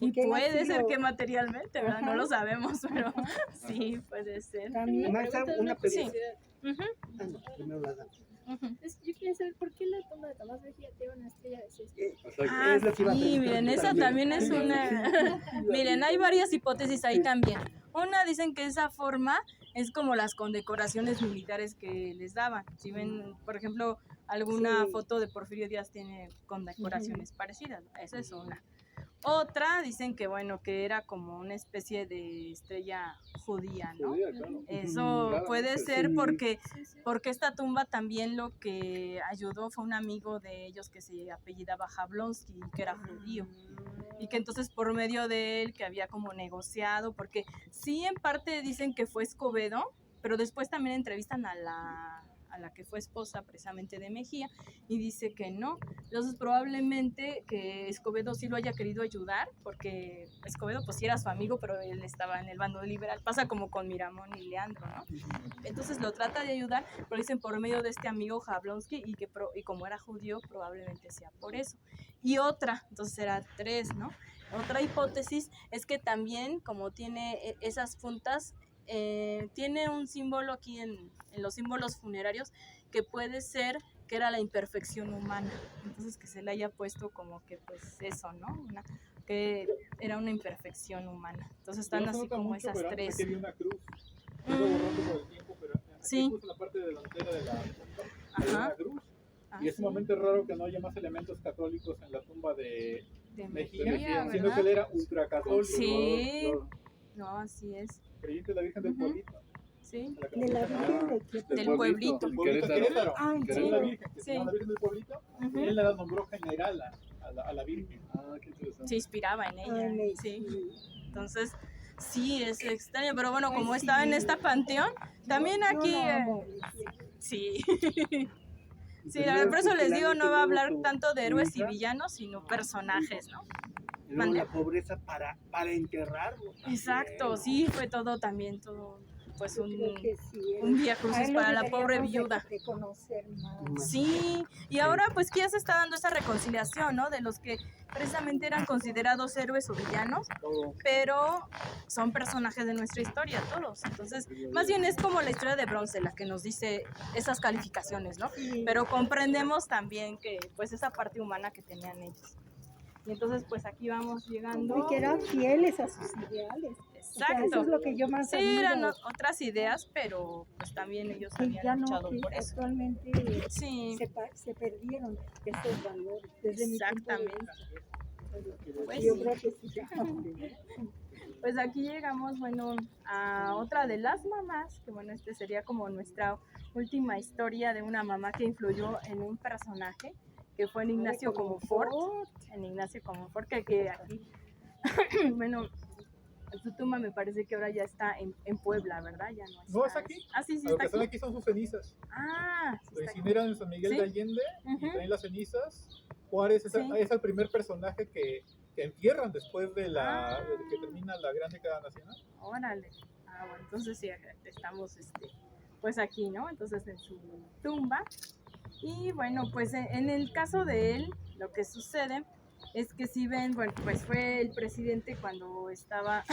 Y Porque él puede así ser lo- que materialmente, ¿verdad? No lo sabemos, pero sí, puede ser. También. Maestra, una Sí. pregunta. Ujú. No, primero la dama. Ujú. Entonces, yo quería saber por qué la tumba de Tomás Mejía tiene una estrella de césped. Ah, Es lo que iba a sí, preguntar miren, yo esa también. también es Sí, una... sí. Miren, hay varias hipótesis ahí también. Una, dicen que esa forma es como las condecoraciones militares que les daban. Si ven, por ejemplo, alguna Sí. foto de Porfirio Díaz tiene condecoraciones parecidas. Esa es una. Otra, dicen que bueno, que era como una especie de estrella judía, ¿no? Judía, claro. Eso Claramente, puede sí. ser porque, Sí, sí. porque esta tumba también lo que ayudó fue un amigo de ellos que se apellidaba Jablonski, que era judío. Y que entonces por medio de él que había como negociado, porque sí en parte dicen que fue Escobedo, pero después también entrevistan a la que fue esposa precisamente de Mejía y dice que no. Entonces probablemente que Escobedo sí lo haya querido ayudar, porque Escobedo pues sí era su amigo, pero él estaba en el bando liberal. Pasa como con Miramón y Leandro, ¿no? Entonces lo trata de ayudar, pero dicen por medio de este amigo Jablonski y como era judío probablemente sea por eso. Y otra, entonces era 3, ¿no? Otra hipótesis es que también como tiene esas puntas, tiene un símbolo aquí en los símbolos funerarios que puede ser que era la imperfección humana. Entonces que se le haya puesto como que pues eso, ¿no? Que era una imperfección humana. Entonces están No se así nota como mucho, esas pero antes 3. aquí había una cruz. Iba borrando por el tiempo, pero aquí Sí. justo en la parte delantera de la tumba hay Ajá. una cruz. Ah, Y es sí, sumamente raro que no haya más elementos católicos en la tumba de de Mejía, Mejía, siendo ¿verdad? que él era ultracatólico. Sí. Claro. No, así es. Creyente de la Virgen del Ujú. Pueblito. Sí. a la que De la nos Virgen mencionaba. de qué Del pueblito. Del pueblito de Querétaro. Ah, ¿en Que serio? era la Virgen, que Sí. se llama la Virgen del Pueblito. Ujú. Él la nombró general a la Virgen. Ah, qué interesante. Se inspiraba en ella. Ay, Sí. Entonces, sí, es extraño, pero bueno, Ay, como sí. estaba en esta panteón, también Yo aquí... la amo. Sí. Sí, Pues la verdad, por eso les el digo, año no va a que luego hablar tanto de su héroes y hija, villanos, sino personajes, ¿no? y luego ¿Mande? la pobreza para enterrarlo. Exacto, sí, fue todo también, todo, pues Yo creo que sí. un vía A crucis él lo para la pobre deberíamos viuda. de conocer más. Sí, y ahora pues que ya se está dando esa reconciliación, ¿no? De los que precisamente eran considerados héroes o villanos, pero son personajes de nuestra historia todos. Entonces, más bien es como la historia de bronce la que nos dice esas calificaciones, ¿no? Sí. Pero comprendemos también que pues esa parte humana que tenían ellos. Y entonces pues aquí vamos llegando. Y que eran fieles a sus ideales. O sea, eso Exacto. es lo que yo más Sí, admiro. eran otras ideas, pero pues también ellos Que habían ya no, luchado que por eso. actualmente Sí, se perdieron esos valores. Desde mi punto de exactamente. vista. Pues Yo sí. creo que sí. Pues aquí llegamos, bueno, a otra de las mamás, que bueno, este sería como nuestra última historia de una mamá que influyó en un personaje, que fue en Ignacio Comonfort, que aquí, bueno, su tumba me parece que ahora ya está en Puebla, ¿verdad? Ya no está. No, es aquí. Ah, sí, sí, Lo está que están aquí. aquí son sus cenizas. Ah, sí Lo está aquí. incineran en San Miguel ¿Sí? de Allende y Ujú. traen las cenizas. Juárez Sí. es el primer personaje que entierran después de Ah. de que termina la Gran Década Nacional. Órale. Ah, bueno, entonces sí, estamos pues aquí, ¿no? Entonces en su tumba. Y bueno, pues en el caso de él, lo que sucede es que si ven, bueno, pues fue el presidente cuando estaba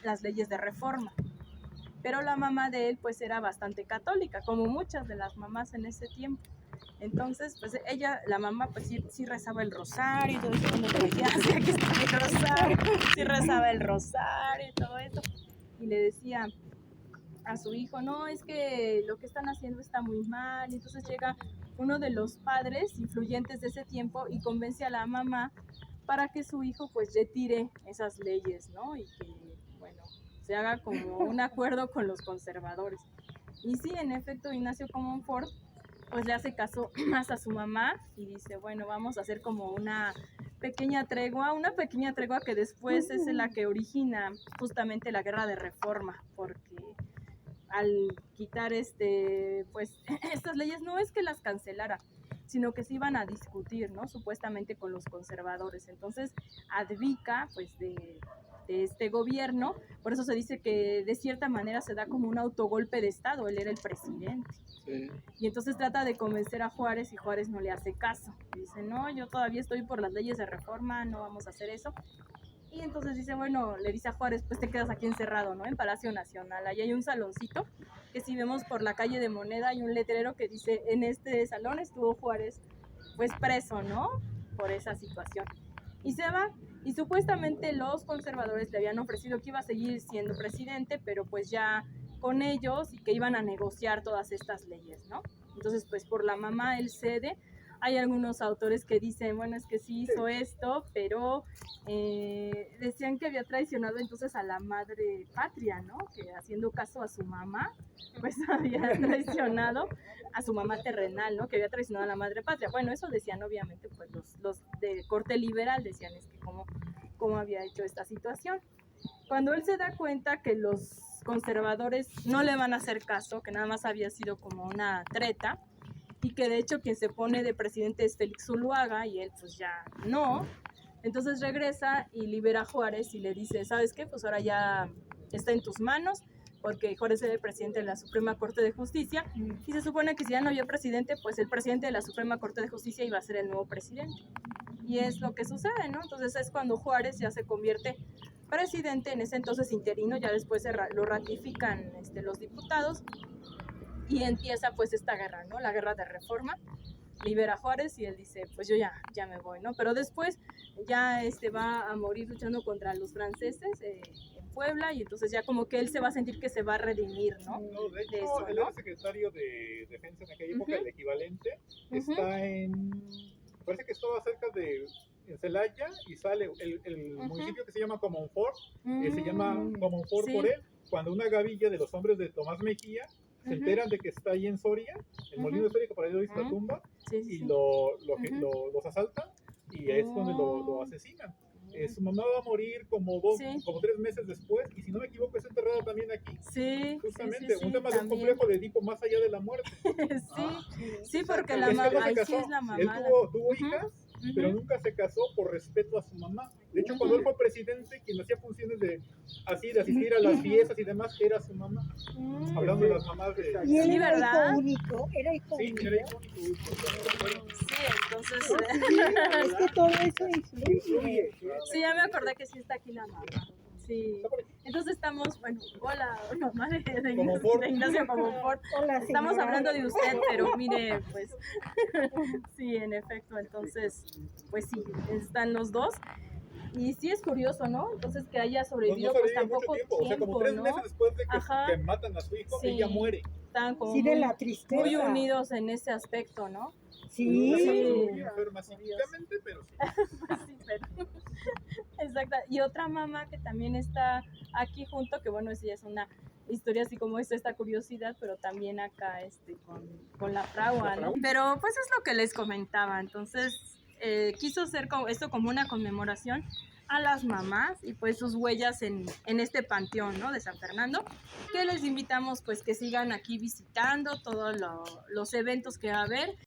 las leyes de reforma. Pero la mamá de él pues era bastante católica, como muchas de las mamás en ese tiempo. Entonces, pues ella, la mamá, pues sí rezaba el rosario y todo eso. Cuando le decía, "Sí, aquí está el rosario", sí rezaba el rosario y todo eso. Y le decía a su hijo, no, es que lo que están haciendo está muy mal. Y entonces llega uno de los padres influyentes de ese tiempo y convence a la mamá para que su hijo pues retire esas leyes, ¿no? Y que, bueno, se haga como un acuerdo con los conservadores. Y sí, en efecto, Ignacio Comonfort pues le hace caso más a su mamá y dice, bueno, vamos a hacer como una pequeña tregua que después es la que origina justamente la guerra de reforma, porque al quitar pues estas leyes no es que las cancelara, sino que se iban a discutir, ¿no? Supuestamente con los conservadores. Entonces advica pues de este gobierno, por eso se dice que de cierta manera se da como un autogolpe de estado, él era el presidente. Sí. Y entonces trata de convencer a Juárez y Juárez no le hace caso. Dice, no, yo todavía estoy por las leyes de reforma, no vamos a hacer eso. Y entonces dice, bueno, le dice a Juárez, pues te quedas aquí encerrado, ¿no? En Palacio Nacional. Ahí hay un saloncito que si vemos por la calle de Moneda hay un letrero que dice, en este salón estuvo Juárez pues preso, ¿no? Por esa situación. Y se va, y supuestamente los conservadores le habían ofrecido que iba a seguir siendo presidente, pero pues ya con ellos y que iban a negociar todas estas leyes, ¿no? Entonces pues por la mamá él cede. Hay algunos autores que dicen, bueno, es que sí hizo esto, pero decían que había traicionado entonces a la madre patria, ¿no? Que haciendo caso a su mamá, pues había traicionado a su mamá terrenal, ¿no? Que había traicionado a la madre patria. Bueno, eso decían obviamente pues los de corte liberal, decían es que cómo había hecho esta situación. Cuando él se da cuenta que los conservadores no le van a hacer caso, que nada más había sido como una treta, y que de hecho quien se pone de presidente es Félix Zuluaga y él pues ya no, entonces regresa y libera a Juárez y le dice, ¿sabes qué? Pues ahora ya está en tus manos, porque Juárez era el presidente de la Suprema Corte de Justicia, y se supone que si ya no había presidente, pues el presidente de la Suprema Corte de Justicia iba a ser el nuevo presidente. Y es lo que sucede, ¿no? Entonces es cuando Juárez ya se convierte presidente, en ese entonces interino, ya después lo ratifican los diputados, y empieza pues esta guerra, ¿no? La guerra de reforma, libera a Juárez y él dice, pues yo ya me voy, ¿no? Pero después ya va a morir luchando contra los franceses en Puebla, y entonces ya como que él se va a sentir que se va a redimir, ¿no? No, de hecho, eso, él ¿no? era secretario de Defensa en aquella época, el equivalente, está parece que estaba cerca de en Celaya, y sale el municipio que se llama Comonfort, se llama Comonfort por él, cuando una gavilla de los hombres de Tomás Mejía se enteran de que está ahí en Soria, el molino de Soria, que para ellos es la tumba, y los asaltan, y es donde lo asesinan. Su mamá va a morir como 3 meses después, y si no me equivoco es enterrada también aquí. Sí, justamente, sí, un tema de un también. complejo de Edipo más allá de la muerte. Sí, porque la Es que mamá, no se ahí casó. sí es la mamá. Él tuvo hijas, pero nunca se casó por respeto a su mamá. De hecho, cuando él fue presidente, quien hacía funciones de asistir a las fiestas y demás, era su mamá. Hablando de las mamás de... Y él Sí, era ¿verdad? hijo único, era hijo Sí, único. era hijo único. Sí, entonces, Es que todo eso influye. sí, ya me acordé que sí está aquí la mamá. Sí. Entonces estamos, bueno, hola, mamá de Ignacio Comonfort. Hola, Estamos señora. hablando de usted, pero mire, pues, sí, en efecto, entonces, pues sí, están los dos. Y sí es curioso, ¿no? Entonces que haya sobrevivido pues tan poco tiempo, o sea, como 3 ¿no? meses después de Ajá. que matan a su hijo, Sí. ella muere. Estaban como Sí, de la tristeza. muy unidos en ese aspecto, ¿no? Sí. Enferma psíquicamente, pero sí. Sí, pero... Exacto. Y otra mamá que también está aquí junto, que bueno, esa ya es una historia así como esta curiosidad, pero también acá con la fragua, ¿no? Pero pues es lo que les comentaba, entonces quiso hacer esto como una conmemoración a las mamás y pues sus huellas en este panteón, ¿no? De San Fernando, que les invitamos pues que sigan aquí visitando todos los eventos que va a haber.